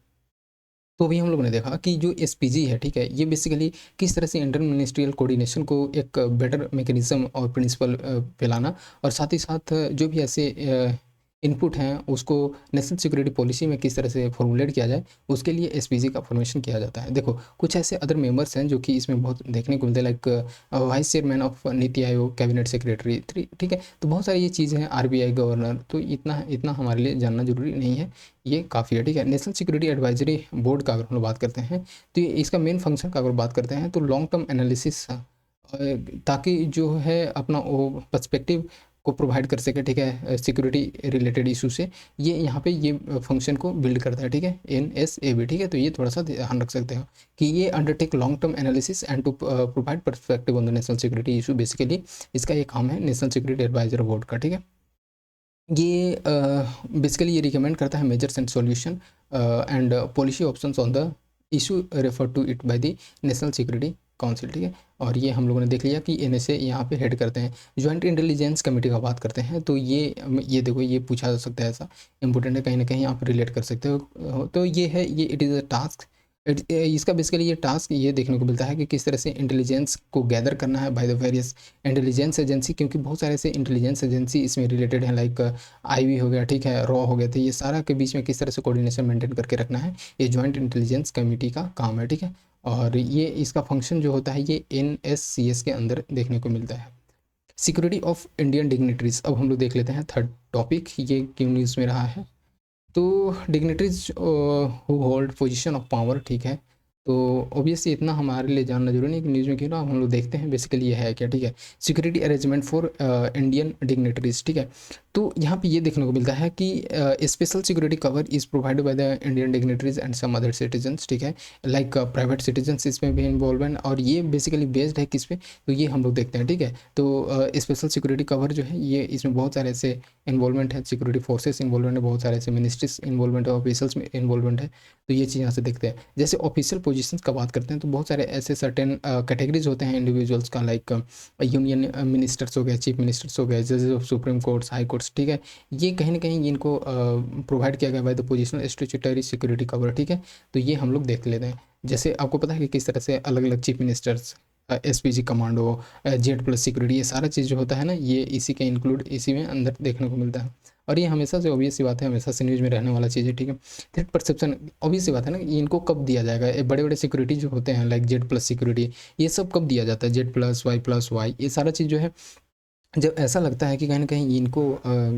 तो अभी हम लोगों ने देखा कि जो एसपीजी है, ठीक है, ये बेसिकली किस तरह से इंटर मिनिस्ट्रियल कोऑर्डिनेशन को एक बेटर मैकेनिज्म और प्रिंसिपल फैलाना, और साथ ही साथ जो भी ऐसे इनपुट हैं उसको नेशनल सिक्योरिटी पॉलिसी में किस तरह से फॉर्मुलेट किया जाए, उसके लिए एसपीजी का फॉर्मेशन किया जाता है। देखो कुछ ऐसे अदर मेंबर्स हैं जो कि इसमें बहुत देखने को मिलते हैं, like vice chairman of NITI Aayog, cabinet secretary, ठीक है। तो बहुत सारी ये चीज़ें हैं, आरबीआई गवर्नर, तो इतना इतना हमारे लिए जानना जरूरी नहीं है, ये काफ़ी है, ठीक है। नेशनल सिक्योरिटी एडवाइजरी बोर्ड का अगर हम लोग बात करते हैं, तो इसका मेन फंक्शन का अगर बात करते हैं तो लॉन्ग टर्म एनालिसिस, ताकि जो है अपना वो पर्सपेक्टिव को प्रोवाइड कर सके, ठीक है, सिक्योरिटी रिलेटेड इशू से, ये यहाँ पे ये फंक्शन को बिल्ड करता है, ठीक है, NSAB, ठीक है। तो ये थोड़ा सा ध्यान रख सकते हो कि ये undertake long term analysis and to provide perspective on the national security issue. Basically इसका ये काम है नेशनल सिक्योरिटी एडवाइजर बोर्ड का, ठीक है। ये बेसिकली ये रिकमेंड करता है measures and solution and policy options on the issue refer to it by the national security council, ठीक है। और ये हम लोगों ने देख लिया कि NSA यहाँ पे हेड करते हैं। जॉइंट इंटेलिजेंस कमेटी का बात करते हैं तो ये देखो, ये पूछा जा सकता है, ऐसा इंपॉर्टेंट है, कहीं ना कहीं आप रिलेट कर सकते हो। तो ये है, ये इट इज़ अ टास्क, इसका बेसिकली ये टास्क ये देखने को मिलता है कि किस तरह से इंटेलिजेंस को गैदर करना है by the various intelligence agency, क्योंकि बहुत सारे ऐसे इंटेलिजेंस एजेंसी इसमें रिलेटेड हैं, लाइक IB हो गया, ठीक है, रॉ हो गया। तो ये सारा के बीच में किस तरह से कोऑर्डिनेशन मेंटेन करके रखना है, ये जॉइंट इंटेलिजेंस कमेटी का काम है, ठीक है। और ये इसका फंक्शन जो होता है ये NSCS के अंदर देखने को मिलता है। सिक्योरिटी ऑफ इंडियन डिग्निटरीज, अब हम लोग देख लेते हैं थर्ड टॉपिक, ये क्यों न्यूज़ में रहा है। तो dignitaries who hold position of power, ठीक है। तो ऑब्वियसली इतना हमारे लिए जानना जरूरी नहीं कि न्यूज़ में क्यों ना, हम लोग देखते हैं बेसिकली ये है क्या, ठीक है। Security arrangement for Indian dignitaries, ठीक है। तो यहाँ पे ये देखने को मिलता है कि special security cover is provided by the Indian dignitaries and some other citizens, ठीक है, लाइक प्राइवेट सिटीजन्स इसमें भी इन्वॉल्व हैं। और ये बेसिकली बेस्ड है किस पे, तो ये हम लोग देखते हैं, ठीक है। तो स्पेशल सिक्योरिटी कवर जो है ये इसमें बहुत सारे ऐसे इन्वॉल्वमेंट है, सिक्योरिटी फोर्सेस इन्वॉल्वमेंट है, बहुत सारे ऐसे मिनिस्ट्रीज इन्वॉल्वमेंट है, ऑफिसल्स में इन्वॉल्वमेंट है। तो ये चीज़ यहाँ से देखते हैं। जैसे ऑफिशियल पोजीशंस का बात करते हैं तो बहुत सारे ऐसे सर्टेन कैटेगरीज होते हैं इंडिविजुअल्स का, लाइक यूनियन मिनिस्टर्स हो गए, चीफ मिनिस्टर्स हो गए, जजेस of supreme courts, high courts, ठीक है। ये कहीं ना कहीं इनको प्रोवाइड किया गया by the positional statutory security cover, ठीक है। तो ये हम लोग देख लेते हैं। जैसे आपको पता है कि किस तरह से अलग अलग chief ministers, SPG commando, Z+ security, ये सारा चीज़ जो होता है ना, ये इसी के इंक्लूड इसी में अंदर देखने को मिलता है। और ये हमेशा से ऑब्वियस सी बात है, हमेशा से न्यूज़ में रहने वाला चीज़ है, ठीक है। थ्रेट परसेप्शन, ऑब्वियस सी बात है ना, इनको कब दिया जाएगा, ये बड़े बड़े सिक्योरिटी जो होते हैं लाइक Z+ सिक्योरिटी, ये सब कब दिया जाता है, Z+, Y+, ये सारा चीज़ जो है जब ऐसा लगता है कि कहीं न कहीं इनको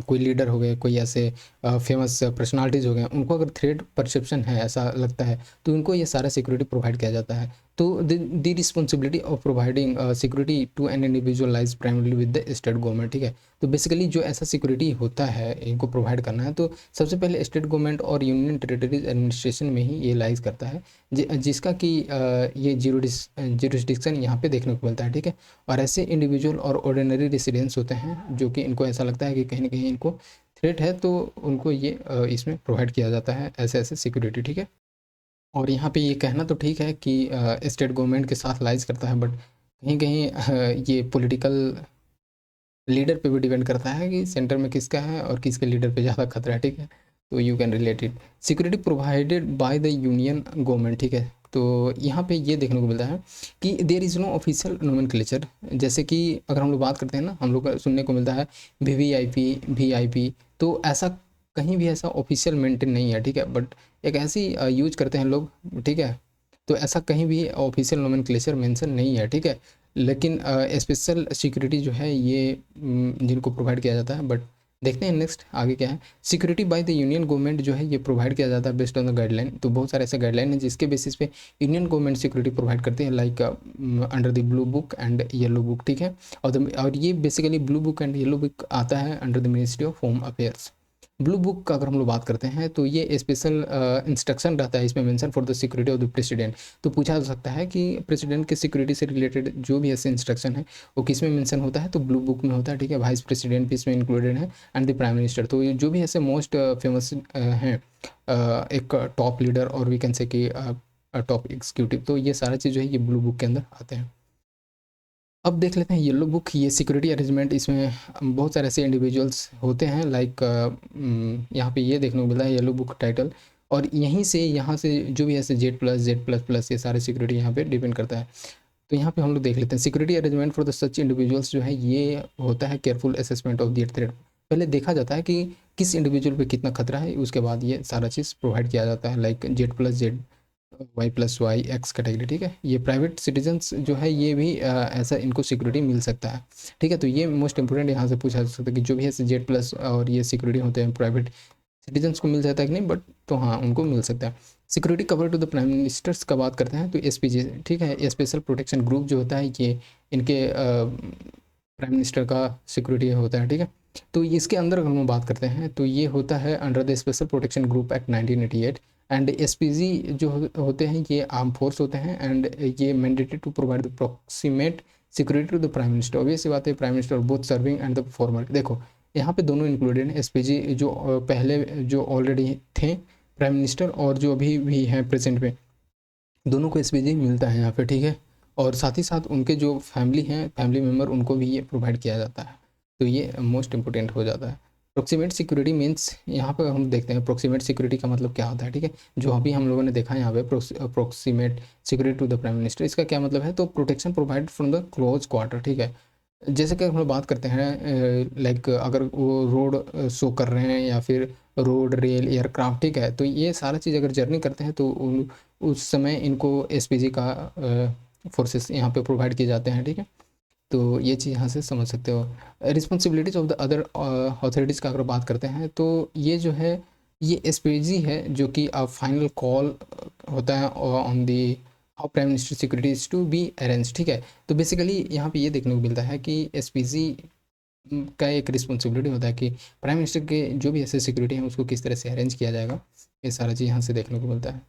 कोई लीडर हो गए, कोई ऐसे फेमस पर्सनालिटीज़ हो गए, उनको अगर थ्रेट परसेप्शन है, ऐसा लगता है, तो उनको ये सारा सिक्योरिटी प्रोवाइड किया जाता है। तो the responsibility of providing security to an individual lies primarily with the state government, ठीक है। तो बेसिकली जो ऐसा सिक्योरिटी होता है इनको प्रोवाइड करना है, तो सबसे पहले स्टेट गवर्नमेंट और यूनियन टेरिटरीज एडमिनिस्ट्रेशन में ही ये लाइज करता है, जिसका कि ये ज्यूरिसडिक्शन यहाँ पे देखने को मिलता है, ठीक है। और ऐसे इंडिविजुअल और ऑर्डिनरी रेसिडेंट्स होते हैं जो कि इनको ऐसा लगता है कि कहीं ना कहीं इनको थ्रेट है, तो उनको ये इसमें प्रोवाइड किया जाता है ऐसे ऐसे सिक्योरिटी, ठीक है। और यहाँ पे ये कहना तो ठीक है कि स्टेट गवर्नमेंट के साथ लाइज करता है, बट कहीं कहीं ये पॉलिटिकल लीडर पे भी डिपेंड करता है कि सेंटर में किसका है और किसके लीडर पे ज़्यादा खतरा है, ठीक है। तो you can relate it. Security provided by the union government, ठीक है। तो यहाँ पे ये देखने को मिलता है कि there is no official nomenclature. जैसे कि अगर हम लोग बात करते हैं ना, हम लोग को सुनने को मिलता है VVIP, VIP, तो ऐसा कहीं भी ऐसा ऑफिशियल मेंटेन नहीं है, ठीक है। बट एक ऐसी यूज करते हैं लोग, ठीक है। तो ऐसा कहीं भी ऑफिशियल नोमेनक्लेचर मेंशन नहीं है, ठीक है। लेकिन स्पेशल सिक्योरिटी जो है ये जिनको प्रोवाइड किया जाता है, बट देखते हैं नेक्स्ट आगे क्या है। Security by the union government जो है ये प्रोवाइड किया जाता है बेस्ड ऑन द गाइडलाइन। तो बहुत सारे ऐसे गाइडलाइन हैं जिसके बेसिस पे यूनियन गवर्नमेंट सिक्योरिटी प्रोवाइड करते हैं, like under the blue book and yellow book, ठीक है। और ये basically blue book and yellow book आता है under the ministry of home affairs. Blue book का अगर हम लोग बात करते हैं तो ये स्पेशल इंस्ट्रक्शन रहता है इसमें mention for the security of the president. तो पूछा जा सकता है कि प्रेसिडेंट के सिक्योरिटी से रिलेटेड जो भी ऐसे इंस्ट्रक्शन है वो किस में मेंशन होता है, तो ब्लू बुक में होता है, ठीक है। वाइस प्रेसिडेंट भी इसमें इंक्लूडेड है एंड द प्राइम मिनिस्टर। तो ये जो भी ऐसे मोस्ट फेमस हैं, एक टॉप लीडर और वी कैन से कि टॉप एग्जीक्यूटिव, तो ये सारा चीज़ जो है ये ब्लू बुक के अंदर आते हैं। अब देख लेते हैं येलो बुक, ये सिक्योरिटी अरेंजमेंट, इसमें बहुत सारे ऐसे इंडिविजुअल्स होते हैं, लाइक यहाँ पे ये देखने को मिलता है येलो बुक टाइटल। और यहीं से यहाँ से जो भी ऐसे Z+, ये सारे सिक्योरिटी यहाँ पे डिपेंड करता है। तो यहाँ पे हम लोग देख लेते हैं security arrangement for the such individuals जो है ये होता है careful assessment of the threat. पहले देखा जाता है कि किस इंडिविजुअल पे कितना खतरा है, उसके बाद ये सारा चीज़ प्रोवाइड किया जाता है, like Z+Z, Y+Y, X category, ठीक है। ये प्राइवेट सिटीजन्स जो है ये भी ऐसा इनको सिक्योरिटी मिल सकता है, ठीक है। तो ये मोस्ट इंपोर्टेंट यहाँ से पूछा जा सकता है कि जो भी ऐसे Z+ और ये सिक्योरिटी होते हैं प्राइवेट सिटीजन्स को मिल जाता है कि नहीं, बट तो हाँ उनको मिल सकता है। Security cover to the prime ministers का बात करते हैं तो SPG, ठीक है, स्पेशल प्रोटेक्शन ग्रुप जो होता है ये इनके प्राइम मिनिस्टर का सिक्योरिटी होता है, ठीक है। तो इसके अंदर अगर हम बात करते हैं तो ये होता है under the special protection group act 1988। And SPG जो होते हैं ये आर्म फोर्स होते हैं, एंड ये mandated to provide the proximate security to the prime minister. Obvious सी बात है, prime minister both serving and the former. देखो यहाँ पे दोनों इंक्लूडेड हैं, एसपीजी जो पहले जो ऑलरेडी थे प्राइम मिनिस्टर और जो अभी भी हैं प्रेजेंट में, दोनों को एसपीजी मिलता है यहाँ पे, ठीक है। और साथ ही साथ उनके जो फैमिली हैं, फैमिली मेम्बर, उनको भी ये प्रोवाइड किया जाता है। तो ये मोस्ट इंपॉर्टेंट हो जाता है। प्रोक्सीमेट सिक्योरिटी मीन्स यहाँ पर हम देखते हैं प्रोक्सीमेट सिक्योरिटी का मतलब क्या होता है, ठीक है। जो अभी हम लोगों ने देखा यहाँ पे proximate security to the prime minister, इसका क्या मतलब है, तो protection provide from the close quarter, ठीक है। जैसे कि हम लोग बात करते हैं लाइक अगर वो रोड शो कर रहे हैं या फिर रोड रेल एयरक्राफ्ट, ठीक है, तो ये सारा चीज़ अगर जर्नी करते हैं तो उस समय इनको एसपीजी का फोर्सेस यहाँ पे प्रोवाइड किए जाते हैं, ठीक है। तो ये चीज़ यहाँ से समझ सकते हो। Responsibilities of the other authorities का अगर बात करते हैं तो ये जो है ये एसपीजी है जो कि फाइनल कॉल होता है on the how prime minister security is to be arrange, ठीक है। तो बेसिकली यहाँ पे ये देखने को मिलता है कि एसपीजी का एक रिस्पॉन्सिबिलिटी होता है कि प्राइम मिनिस्टर के जो भी ऐसे सिक्योरिटी हैं उसको किस तरह से अरेंज किया जाएगा, ये सारा चीज़ यहाँ से देखने को मिलता है।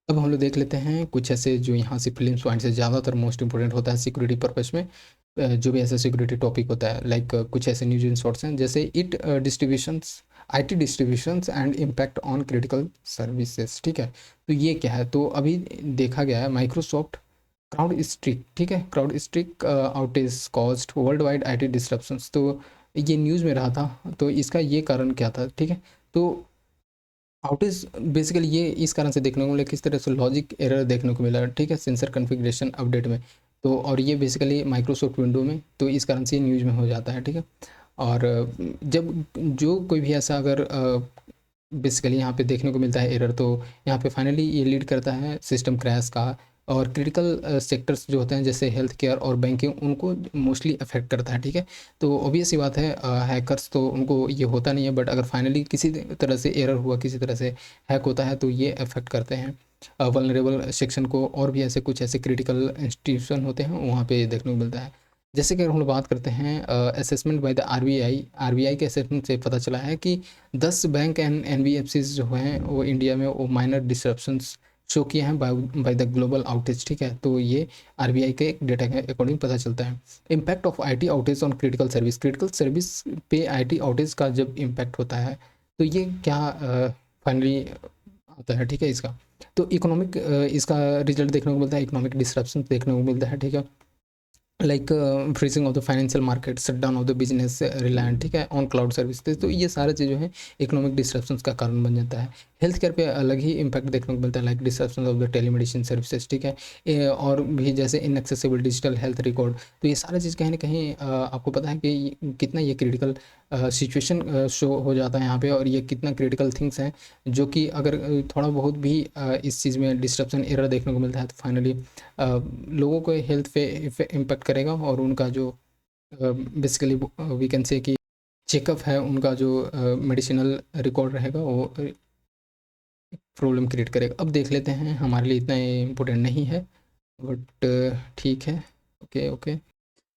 अब हम लोग देख लेते हैं कुछ ऐसे जो यहाँ से फिल्म पॉइंट से ज़्यादातर मोस्ट इंपॉर्टेंट होता है सिक्योरिटी पर्पस में, जो भी ऐसा सिक्योरिटी टॉपिक होता है, लाइक कुछ ऐसे न्यूज इन शॉर्ट्स हैं जैसे it distributions IT distributions and impact on critical services, ठीक है। तो ये क्या है, तो अभी देखा गया है माइक्रोसॉफ्ट क्राउड स्ट्रिक, ठीक है, CrowdStrike outage cost world wide I T disruptions. तो ये न्यूज़ में रहा था, तो इसका ये कारण क्या था, ठीक है। तो आउटेज बेसिकली ये इस कारण से देखने को मिला, किस तरह से लॉजिक एरर देखने को मिला, ठीक है, सेंसर कॉन्फ़िगरेशन अपडेट में। तो और ये बेसिकली माइक्रोसॉफ्ट विंडो में, तो इस कारण से न्यूज़ में हो जाता है, ठीक है। और जब जो कोई भी ऐसा अगर बेसिकली यहाँ पे देखने को मिलता है एरर, तो यहाँ पे फाइनली ये लीड करता है सिस्टम क्रैश का। और क्रिटिकल सेक्टर्स जो होते हैं जैसे हेल्थ केयर और बैंकिंग, उनको मोस्टली अफेक्ट करता है, ठीक है। तो ऑब्वियस सी बात है हैकर्स तो उनको ये होता नहीं है, बट अगर फाइनली किसी तरह से एरर हुआ, किसी तरह से हैक होता है, तो ये अफेक्ट करते हैं वल्नरेबल सेक्शन को। और भी ऐसे कुछ ऐसे क्रिटिकल इंस्टीट्यूशन होते हैं वहाँ पे देखने को मिलता है। जैसे कि अगर हम लोग बात करते हैं असेसमेंट बाय द आरबीआई के असेसमेंट से पता चला है कि 10 बैंक एंड एनबीएफसीज जो हैं वो इंडिया में वो माइनर डिसरप्शंस शो किए हैं बाय द ग्लोबल आउटेज, ठीक है। तो ये आरबीआई के एक डेटा के अकॉर्डिंग पता चलता है। Impact of IT outage on critical service पे आईटी आउटेज का जब इम्पैक्ट होता है तो ये क्या फाइनली आता है, ठीक है। इसका तो इकोनॉमिक इसका रिजल्ट देखने को मिलता है, इकोनॉमिक डिसरप्शन देखने को मिलता है, ठीक है, like freezing of the financial market, shut down of the business Reliance, ठीक है, ऑन क्लाउड सर्विसेज। तो ये सारे चीज़ जो है इकोनॉमिक डिस्ट्रप्शंस का कारण बन जाता है। हेल्थ केयर पे अलग ही इम्पैक्ट देखने को मिलता है, like disruption of the telemedicine services, ठीक है। और भी जैसे इनएक्सेसिबल डिजिटल हेल्थ रिकॉर्ड। तो ये सारा चीज़ कहीं ना कहीं आपको पता है कि कितना ये क्रिटिकल सिचुएशन शो हो जाता है यहाँ पे, और ये कितना क्रिटिकल थिंग्स हैं जो कि अगर थोड़ा बहुत भी इस चीज़ में डिस्ट्रप्शन एरर देखने को मिलता है तो फाइनली लोगों को हेल्थ पे इम्पैक्ट करेगा। और उनका जो बेसिकली वी कैन से कि चेकअप है, उनका जो मेडिसिनल रिकॉर्ड रहेगा वो प्रॉब्लम क्रिएट करेगा। अब देख लेते हैं, हमारे लिए इतना इम्पोर्टेंट नहीं है, बट ठीक है, ओके ओके।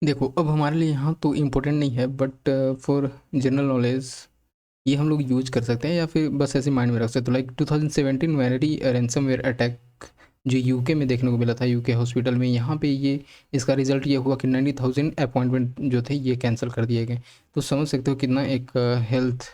देखो अब हमारे लिए यहाँ तो इम्पोर्टेंट नहीं है, बट फॉर जनरल नॉलेज ये हम लोग यूज कर सकते हैं या फिर बस ऐसे माइंड में रख सकते हो। लाइक 2017 वेरी रैंसमवेयर अटैक जो यूके में देखने को मिला था, यूके हॉस्पिटल में, यहाँ पे ये इसका रिजल्ट ये हुआ कि 90,000 अपॉइंटमेंट जो थे ये कैंसिल कर दिए गए। तो समझ सकते हो कितना एक हेल्थ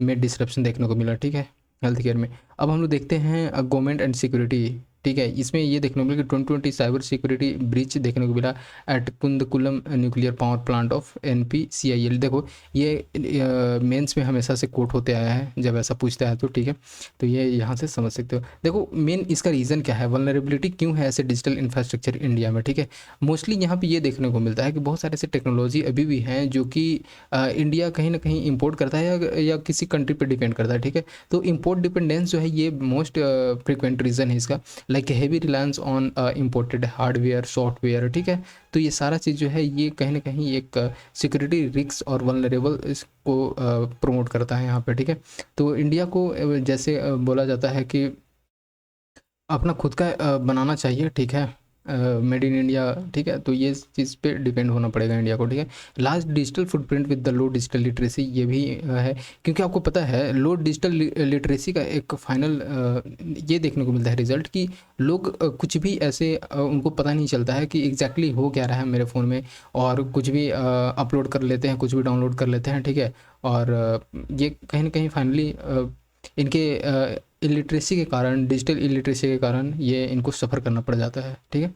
में डिसरप्शन देखने को मिला, ठीक है, हेल्थ केयर में। अब हम लोग देखते हैं गवर्नमेंट एंड सिक्योरिटी, ठीक है। इसमें ये देखने को मिला कि 2020 साइबर सिक्योरिटी ब्रीच देखने को मिला at Kudankulam nuclear power plant of NPCIL। देखो ये मेंस में हमेशा से कोट होते आया है जब ऐसा पूछता है तो, ठीक है। तो ये यहाँ से समझ सकते हो। देखो मेन इसका रीज़न क्या है, वल्नरेबिलिटी क्यों है ऐसे डिजिटल इंफ्रास्ट्रक्चर इंडिया में, ठीक है। मोस्टली यहाँ पे ये देखने को मिलता है कि बहुत सारे ऐसे टेक्नोलॉजी अभी भी हैं जो कि इंडिया कहीं ना कहीं इंपोर्ट करता है या किसी कंट्री पर डिपेंड करता है, ठीक है। तो इम्पोर्ट डिपेंडेंस जो है ये मोस्ट फ्रिक्वेंट रीज़न है इसका, like heavy reliance on imported hardware software, ठीक है। तो ये सारा चीज़ जो है ये कहीं ना कहीं एक सिक्योरिटी रिस्क और वल्नरेबल इसको प्रमोट करता है यहाँ पे, ठीक है। तो इंडिया को जैसे बोला जाता है कि अपना खुद का बनाना चाहिए, ठीक है, मेड इन इंडिया, ठीक है। तो ये चीज़ पे डिपेंड होना पड़ेगा इंडिया को, ठीक है। Last digital footprint with the low digital literacy, ये भी है, क्योंकि आपको पता है लो डिजिटल लिटरेसी का एक फाइनल ये देखने को मिलता है रिजल्ट कि लोग कुछ भी ऐसे उनको पता नहीं चलता है कि एग्जैक्टली हो क्या रहा है मेरे फ़ोन में, और कुछ भी अपलोड कर लेते हैं, कुछ भी डाउनलोड कर लेते हैं, ठीक है। और ये कहीं ना कहीं फाइनली इनके इलिटरेसी के कारण, डिजिटल इलिटरेसी के कारण ये इनको सफ़र करना पड़ जाता है, ठीक है।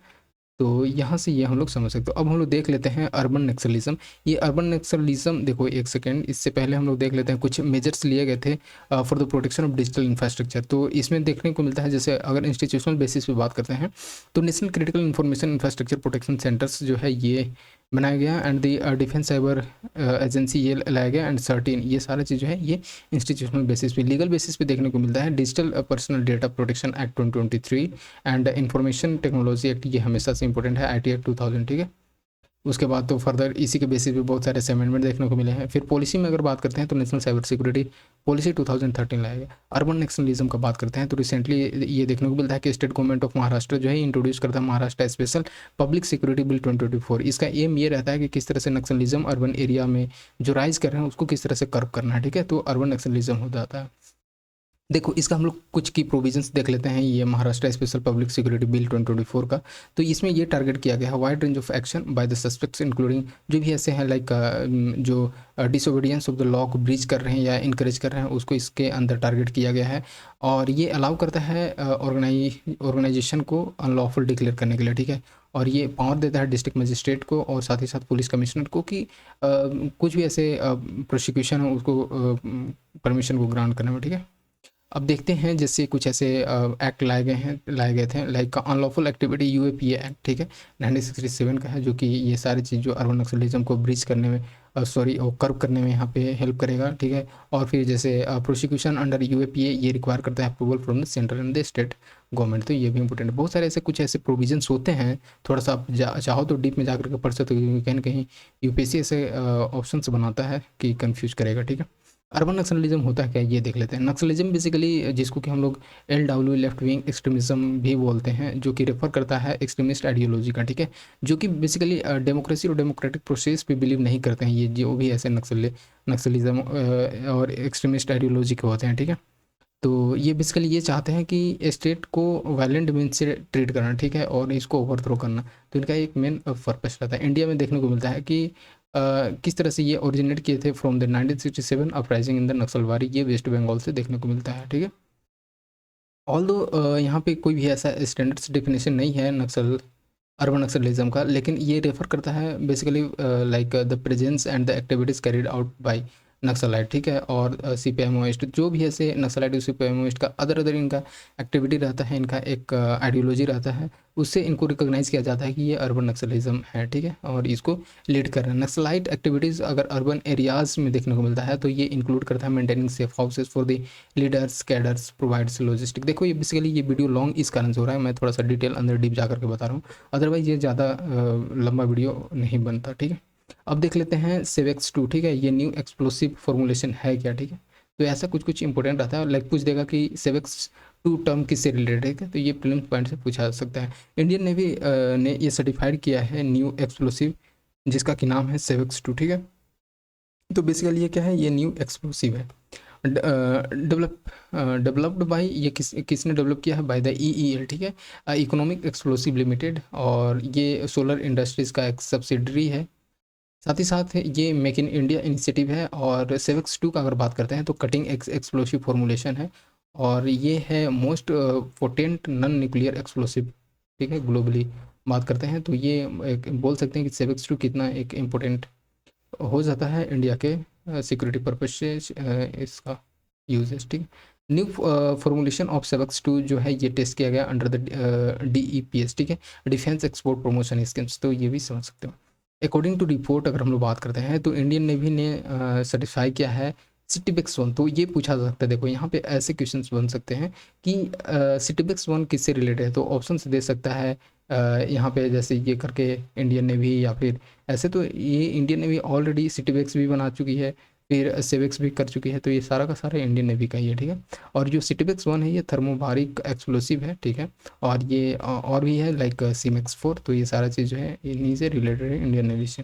तो यहाँ से ये हम लोग समझ सकते हो। अब हम लोग देख लेते हैं अर्बन नक्सलिज्म। ये अर्बन नक्सलिज्म, देखो एक सेकेंड, इससे पहले हम लोग देख लेते हैं कुछ मेजर्स लिए गए थे for the protection of digital infrastructure. तो इसमें देखने को मिलता है, जैसे अगर इंस्टीट्यूशनल बेसिस पे बात करते हैं तो national critical information infrastructure protection centres जो है ये बनाया गया, and the defence cyber agency ये लाया गया, एंड सर्टिन, ये सारा चीज़ जो है ये इंस्टीट्यूशनल बेसिस पे, लीगल बेसिस पे देखने को मिलता है। Digital personal data protection act 2023 and information technology act, ये हमेशा से इंपॉर्टेंट है, IT एक्ट 2000, ठीक है। उसके बाद तो फर्दर इसी के बेसिस पे बहुत सारे अमेंडमेंट देखने को मिले हैं। फिर पॉलिसी में अगर बात करते हैं तो नेशनल साइबर सिक्योरिटी पॉलिसी 2013 लाया गया। अर्बन नेशनलिज्म का बात करते हैं तो रिसेंटली ये देखने को मिलता है कि स्टेट गवर्नमेंट ऑफ महाराष्ट्र जो है इंट्रोड्यूस करता है Maharashtra special public security bill 2024। इसका एम ये रहता है कि किस तरह से नक्सलिज्म अर्बन एरिया में जो राइज कर रहे हैं उसको किस तरह से कर्व करना है, ठीक है। तो अर्बन नक्सलिज्म हो जाता है। देखो इसका हम लोग कुछ की प्रोविजंस देख लेते हैं, ये Maharashtra special public security bill 2024 का। तो इसमें ये टारगेट किया गया है wide range of action by the suspects including जो भी ऐसे हैं लाइक जो डिसोबीडियंस ऑफ द लॉ को ब्रीच कर रहे हैं या इनकरेज कर रहे हैं उसको इसके अंदर टारगेट किया गया है। और ये अलाउ करता है ऑर्गेनाइजेशन को अनलॉफुल डिक्लेयर करने के लिए, ठीक है। और ये पावर देता है डिस्ट्रिक्ट मजिस्ट्रेट को और साथ ही साथ पुलिस कमिश्नर को कि कुछ भी ऐसे प्रोसिक्यूशन हो उसको परमिशन को ग्रांट करने में, ठीक है। अब देखते हैं जैसे कुछ ऐसे एक्ट लाए गए थे like unlawful activity UAPA act, ठीक है, 1967 का है, जो कि ये सारी चीज़ जो अर्बन नक्सलिज्म को ब्रीच करने में और कर्व करने में यहाँ पे हेल्प करेगा, ठीक है। और फिर जैसे प्रोसिक्यूशन अंडर UAPA ये रिक्वायर करता है approval from the central and the state government. तो ये भी इंपॉर्टेंट है। बहुत सारे ऐसे कुछ ऐसे प्रोविजंस होते हैं, थोड़ा सा आप चाहो तो डीप में जा करके पढ़ सकते हो, क्योंकि कहीं ना कहीं UPSC ऐसे ऑप्शन बनाता है कि कन्फ्यूज करेगा, ठीक है। अर्बन नक्सलिज्म होता है क्या, ये देख लेते हैं। नक्सलिज्म बेसिकली जिसको कि हम लोग LW लेफ्ट विंग एक्सट्रीमिज्म भी बोलते हैं, जो कि रेफर करता है एक्सट्रीमिस्ट आइडियोलॉजी का, ठीक है, जो कि बेसिकली डेमोक्रेसी और डेमोक्रेटिक प्रोसेस पे बिलीव नहीं करते हैं। ये जो भी ऐसे नक्सलिज्म और एक्सट्रीमिस्ट आइडियोलॉजी के होते हैं, ठीक है। तो ये बेसिकली ये चाहते हैं कि स्टेट को वायलेंट मीन्स से ट्रीट करना, ठीक है, और इसको ओवरथ्रो करना। तो इनका एक मेन पर्पस रहता है। इंडिया में देखने को मिलता है कि किस तरह से ये ओरिजिनेट किए थे from the 1967 uprising in the Naxalbari, ये वेस्ट बंगाल से देखने को मिलता है, ठीक है। ऑल दो यहाँ पे कोई भी ऐसा स्टैंडर्ड्स डेफिनेशन नहीं है अर्बन नक्सलिज्म का, लेकिन ये रेफर करता है basically like the presence and the activities carried out by naxalite, ठीक है। और CPI माओइस्ट जो भी ऐसे नक्सलाइट CPI माओइस्ट का अदर इनका एक्टिविटी रहता है, इनका एक आइडियोलॉजी रहता है, उससे इनको रिकॉग्नाइज़ किया जाता है कि ये अर्बन नक्सलिज्म है, ठीक है। और इसको लीड कर रहे हैं। नक्सलाइट एक्टिविटीज़ अगर अर्बन एरियाज़ में देखने को मिलता है तो ये इंक्लूड करता है maintaining safe houses for the leaders cadres provides logistic. देखो ये बेसिकली ये वीडियो लॉन्ग इस कारण से हो रहा है, मैं थोड़ा सा डिटेल अंदर डीप जा करके बता रहा हूँ, अदरवाइज ये ज़्यादा लंबा वीडियो नहीं बनता, ठीक है। अब देख लेते हैं सेवेक्स 2, ठीक है, ये न्यू एक्सप्लोसिव फॉर्मुलेशन है क्या, ठीक है। तो ऐसा कुछ कुछ इंपॉर्टेंट रहता है, लाइक पूछ देगा कि सेवेक्स 2 टर्म किससे रिलेटेड है, तो ये प्रीलिम्स पॉइंट से पूछा जा सकता है। इंडियन नेवी ने ये सर्टिफाइड किया है न्यू एक्सप्लोसिव, जिसका कि नाम है सेवेक्स 2, ठीक है। तो बेसिकली ये क्या है, ये न्यू एक्सप्लोसिव है, डेवलप्ड बाय, ये किसने डेवलप किया है, बाय द EEL, ठीक है, इकोनॉमिक एक्सप्लोसिव लिमिटेड, और ये सोलर इंडस्ट्रीज़ का एक सब्सिडरी है। साथ ही साथ ये मेक इन इंडिया इनिशिएटिव है। और सेवेक्स 2 का अगर बात करते हैं तो कटिंग एक्सप्लोसिव फॉर्मुलेशन है, और ये है most potent non nuclear explosive, ठीक है, ग्लोबली बात करते हैं तो ये एक बोल सकते हैं कि सेवेक्स 2 कितना एक इम्पोर्टेंट हो जाता है इंडिया के सिक्योरिटी पर्पज से इसका यूजेस, ठीक। न्यू फॉर्मुलेशन ऑफ सेवेक्स 2 जो है ये टेस्ट किया गया अंडर द DEPS, ठीक है, डिफेंस एक्सपोर्ट प्रमोशन स्कीम्स। तो ये भी समझ सकते हो। अकॉर्डिंग टू रिपोर्ट अगर हम लोग बात करते हैं तो इंडियन नेवी ने सर्टिफाई किया है सिटीबेक्स 1। तो ये पूछा जा सकता है, देखो यहाँ पे ऐसे क्वेश्चंस बन सकते हैं कि सिटीबेक्स 1 किससे रिलेटेड है, तो ऑप्शन दे सकता है यहाँ पे जैसे ये करके इंडियन नेवी, या फिर ऐसे तो ये इंडियन नेवी ऑलरेडी सिटीबेक्स भी बना चुकी है, फिर सिविक्स भी कर चुकी है, तो ये सारा का सारा इंडियन नेवी का ही है, ठीक है। और जो सिटीबिक्स 1 है ये थर्मोबारिक एक्सप्लोसिव है, ठीक है। और ये और भी है लाइक सीमेक्स 4, तो ये सारा चीज़ जो है इन्हीं से रिलेटेड है इंडियन नेवी से।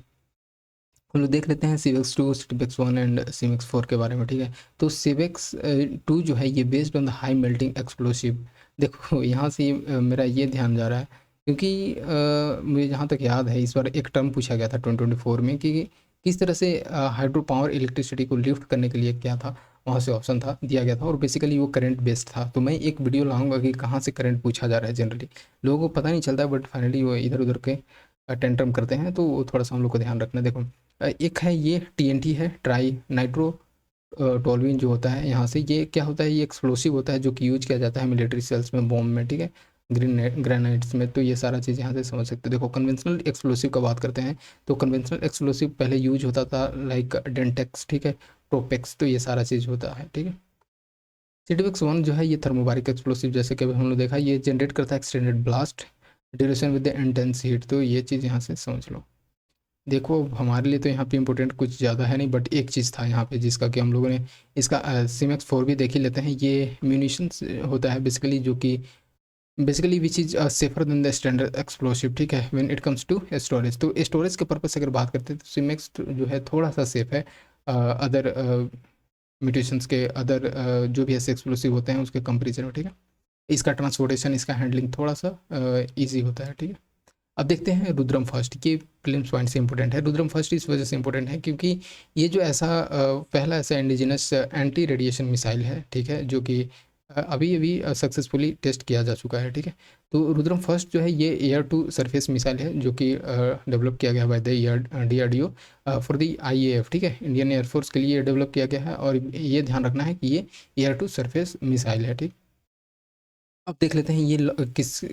हम लोग देख लेते हैं सिविक्स 2, सिटीबिक्स 1 एंड सीमेक्स 4 के बारे में, ठीक है। तो सिविक्स 2 जो है ये based on the high melting explosive. देखो यहाँ से मेरा ये ध्यान जा रहा है, क्योंकि मुझे जहाँ तक याद है इस बार एक टर्म पूछा गया था 2024 में कि किस तरह से हाइड्रो पावर इलेक्ट्रिसिटी को लिफ्ट करने के लिए क्या था, वहाँ से ऑप्शन था दिया गया था, और बेसिकली वो करंट बेस्ड था। तो मैं एक वीडियो लाऊंगा कि कहाँ से करंट पूछा जा रहा है। जनरली लोगों को पता नहीं चलता, बट फाइनली वो इधर उधर के टेंट्रम करते हैं, तो वो थोड़ा सा हम लोग को ध्यान रखना है। देखो एक है ये टीएनटी है, ट्राई नाइट्रो टोल्यूइन जो होता है, यहाँ से ये क्या होता है, ये एक्सप्लोसिव होता है जो कि यूज किया जाता है मिलिट्री सेल्स में, बॉम्ब में, ठीक है, ग्रेनेड्स में। तो ये सारा चीज़ यहाँ से समझ सकते हो। देखो कन्वेंशनल एक्सप्लोसिव का बात करते हैं, तो कन्वेंशनल एक्सप्लोसिव पहले यूज होता था लाइक डेंटेक्स, ठीक है, प्रोपेक्स, तो ये सारा चीज़ होता है, ठीक है। सिटीबिक्स 1 जो है ये थर्मोबारिक एक्सप्लोसिव, जैसे कि हम लोग देखा, ये जनरेट करता है extended blast duration with the intense heat, तो ये चीज़ यहाँ से समझ लो। देखो हमारे लिए तो यहाँ पे इंपॉर्टेंट कुछ ज़्यादा है नहीं, बट एक चीज़ था यहाँ पे जिसका कि हम लोगों ने इसका सीमेक्स 4 भी देख ही लेते हैं। ये म्यूनिशंस होता है बेसिकली, जो कि basically which is safer than the standard explosive, ठीक है, when it comes to storage. तो स्टोरेज के पर्पज से अगर बात करते हैं तो सीमेक्स जो है थोड़ा सा सेफ है अदर म्यूटेशंस के, अदर जो भी ऐसे एक्सप्लोसिव होते हैं उसके कंपेरिजन में, ठीक है। इसका ट्रांसपोर्टेशन, इसका हैंडलिंग थोड़ा सा ईजी होता है, ठीक है। अब देखते हैं रुद्रम फर्स्ट, ये प्रीलिम्स पॉइंट से इंपॉर्टेंट है। रुद्रम फर्स्ट इस वजह से इंपॉर्टेंट है क्योंकि ये जो ऐसा पहला ऐसा इंडिजिनस एंटी रेडिएशन मिसाइल है, ठीक है, जो कि अभी अभी सक्सेसफुली टेस्ट किया जा चुका है, ठीक है। तो रुद्रम फर्स्ट जो है ये एयर टू सरफेस मिसाइल है, जो कि डेवलप किया गया by the DRDO for the IAF, ठीक है, इंडियन एयरफोर्स के लिए डेवलप किया गया है। और ये ध्यान रखना है कि ये एयर टू सरफेस मिसाइल है, ठीक। अब देख लेते हैं ये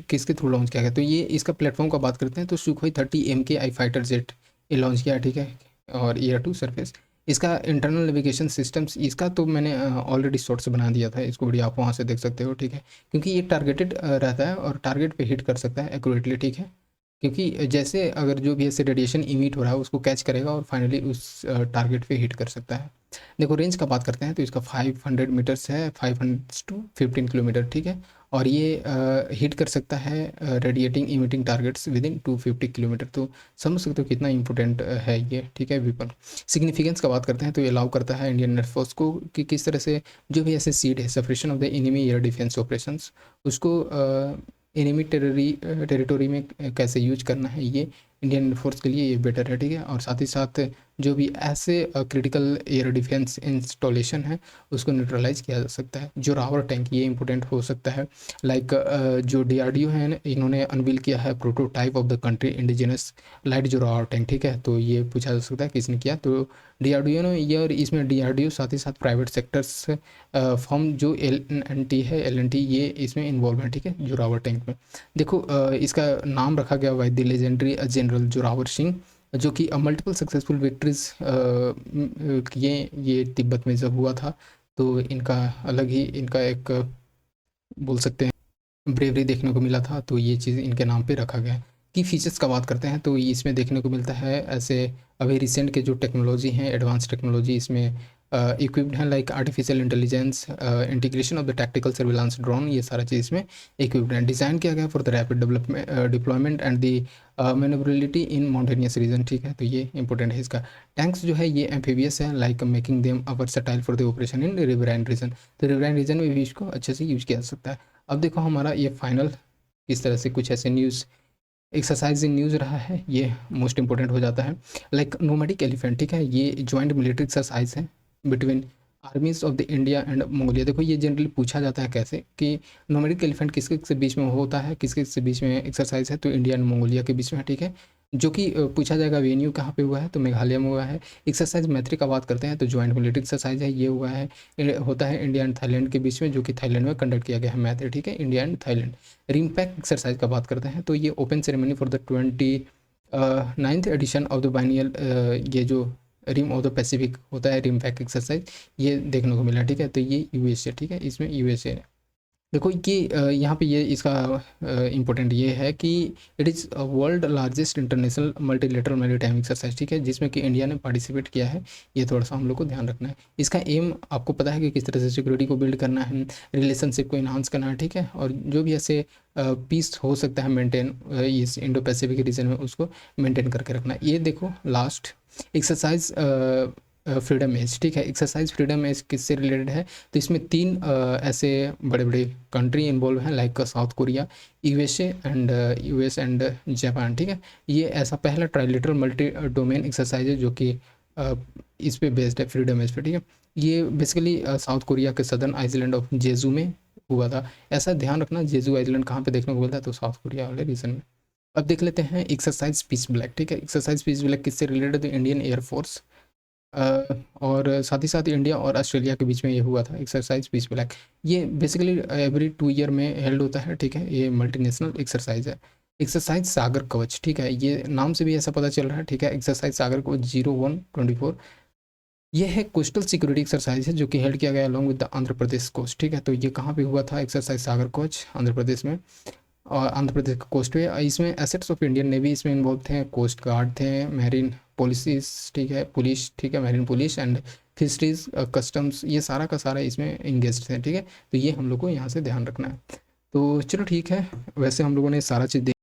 किसके थ्रू लॉन्च किया गया। तो ये इसका प्लेटफॉर्म का बात करते हैं तो सुखोई 30 MKI फाइटर जेट ये लॉन्च किया, ठीक है, और एयर टू सरफेस। इसका इंटरनल नेविगेशन सिस्टम्स, इसका तो मैंने ऑलरेडी शॉर्ट्स बना दिया था, इसको वीडियो आप वहाँ से देख सकते हो, ठीक है, क्योंकि ये टारगेटेड रहता है और टारगेट पे हिट कर सकता है एक्यूरेटली, ठीक है। क्योंकि जैसे अगर जो भी ऐसे रेडिएशन इमिट हो रहा है उसको कैच करेगा और फाइनली उस टारगेट पे हिट कर सकता है। देखो रेंज का बात करते हैं तो इसका 500 मीटर्स है, 500 to 15 किलोमीटर, ठीक है। और ये हिट कर सकता है radiating emitting targets with in 250 kilometre. तो समझ सकते हो कितना इंपॉर्टेंट है ये, ठीक है, वेपन। सिग्निफिकेंस का बात करते हैं तो ये अलाउ करता है इंडियन एयरफोर्स को कि किस तरह से जो भी ऐसे सीड है suppression of the enemy air defence operations, उसको एनिमी टेरिटोरी में कैसे यूज करना है, ये इंडियन फोर्स के लिए ये बेटर है, ठीक है। और साथ ही साथ जो भी ऐसे क्रिटिकल एयर डिफेंस इंस्टॉलेशन है उसको न्यूट्रलाइज किया जा सकता है। जो रावर टैंक, ये इंपॉर्टेंट हो सकता है, लाइक जो DRDO है इन्होंने अनवील किया है prototype of the country indigenous light जो रावर टैंक, ठीक है। तो ये पूछा जा सकता है किसने किया, तो DRDO ने ये, और इसमें DRDO साथ ही साथ प्राइवेट सेक्टर्स फॉर्म जो LNT है, LNT ये इसमें इन्वॉल्व है, ठीक है, जो रावर टैंक में। देखो इसका नाम रखा गया by the legendary general Zorawar Singh, जो कि मल्टीपल सक्सेसफुल विक्ट्रीज ये तिब्बत में जब हुआ था, तो इनका अलग ही इनका एक बोल सकते हैं ब्रेवरी देखने को मिला था, तो ये चीज़ इनके नाम पे रखा गया है। की फीचर्स का बात करते हैं तो इसमें देखने को मिलता है ऐसे अभी रिसेंट के जो टेक्नोलॉजी हैं, एडवांस टेक्नोलॉजी इसमें इक्विप्ड हैं, like artificial intelligence, integration of the tactical surveillance drone, ये सारा चीज़ इसमें इक्विप्ड है। डिज़ाइन किया गया for the rapid development deployment and the manoeuvrability in mountainous region, ठीक है, तो ये इंपॉर्टेंट है इसका। टैंक्स जो है ये एम्फीबियस है, like making them versatile for the operation in riverine region, तो रिवराइन रीजन में भी इसको अच्छे से यूज किया जा सकता है। अब देखो हमारा ये फाइनल किस तरह से कुछ ऐसे न्यूज़ एक्सरसाइज इन न्यूज़ रहा है, ये मोस्ट इंपॉर्टेंट हो जाता है। लाइक नोमैडिक एलिफेंट, ठीक है, ये जॉइंट मिलिट्री एक्सरसाइज है between आर्मीज of the India and Mongolia. देखो ये जनरली पूछा जाता है कैसे कि नोमैडिक एलिफेंट किसके के बीच में होता है, किसके के बीच में एक्सरसाइज है, तो इंडिया एंड मंगोलिया के बीच में है, ठीक है। जो कि पूछा जाएगा वेन्यू कहाँ पे हुआ है, तो मेघालय में हुआ है। एक्सरसाइज मैत्री का बात करते हैं तो जॉइंट मिलिट्री एक्सरसाइज है, ये हुआ है होता है इंडिया एंड थाईलैंड के बीच में, जो कि थाईलैंड में कंडक्ट किया गया है मैत्री, ठीक है, India and Thailand. RIMPAC exercise का बात करते हैं तो ये open ceremony for the 29th edition of the biennial, ये जो रिम ऑफ द पैसिफिक होता है रिमपैक एक्सरसाइज, ये देखने को मिला, ठीक है। तो ये USA, ठीक है, इसमें USA है। देखो कि यहाँ पे ये इसका इम्पोर्टेंट ये है कि it is world largest international multilateral maritime exercise, ठीक है, जिसमें कि इंडिया ने पार्टिसिपेट किया है। ये थोड़ा सा हम लोग को ध्यान रखना है। इसका एम आपको पता है कि किस तरह से सिक्योरिटी को बिल्ड करना है, रिलेशनशिप को इन्हांस करना है, ठीक है, और जो भी ऐसे पीस हो सकता है मेंटेन इस इंडो पैसिफिक रीजन में, उसको मेंटेन करके रखना है। ये देखो लास्ट एक्सरसाइज फ्रीडम एज, ठीक है, एक्सरसाइज फ्रीडम एज किससे रिलेटेड है, तो इसमें तीन ऐसे बड़े बड़े कंट्री इन्वॉल्व हैं, like south Korea, US and Japan, ठीक है। ये ऐसा पहला ट्राइलेटरल मल्टी डोमेन एक्सरसाइज है जो कि इस पे बेस्ड है, फ्रीडम एज पे, ठीक है। ये बेसिकली साउथ कोरिया के सदर्न आइलैंड ऑफ जेजू में हुआ था। ऐसा ध्यान रखना, जेजू आइलैंड कहाँ पे देखने को मिलता है, तो साउथ कोरिया वाले रीजन में। अब देख लेते हैं एक्सरसाइज पीस ब्लैक, ठीक है। एक्सरसाइज पीस ब्लैक किससे रिलेटेड है, तो इंडियन एयरफोर्स और साथ ही साथ इंडिया और ऑस्ट्रेलिया के बीच में ये हुआ था एक्सरसाइज पीस ब्लैक। ये बेसिकली एवरी 2 ईयर में हेल्ड होता है, ठीक है। ये मल्टीनेशनल एक्सरसाइज है। एक्सरसाइज सागर कवच, ठीक है, ये नाम से भी ऐसा पता चल रहा है, ठीक है। एक्सरसाइज सागर कवच 0124, ये है कोस्टल सिक्योरिटी एक्सरसाइज है जो कि हेल्ड किया गया along with the Andhra Pradesh coast, ठीक है। तो ये कहाँ पे हुआ था, एक्सरसाइज सागर कवच आंध्र प्रदेश में, और आंध्र प्रदेश का कोस्ट पे। इसमें एसेट्स ऑफ इंडियन नेवी इसमें इन्वॉल्व थे, कोस्ट गार्ड थे, मैरीन पुलिस, ठीक है, पुलिस, ठीक है, marine police and fisheries customs, ये सारा का सारा इसमें इंगेज थे, ठीक है। तो ये हम लोग को यहाँ से ध्यान रखना है। तो चलो ठीक है, वैसे हम लोगों ने सारा चीज़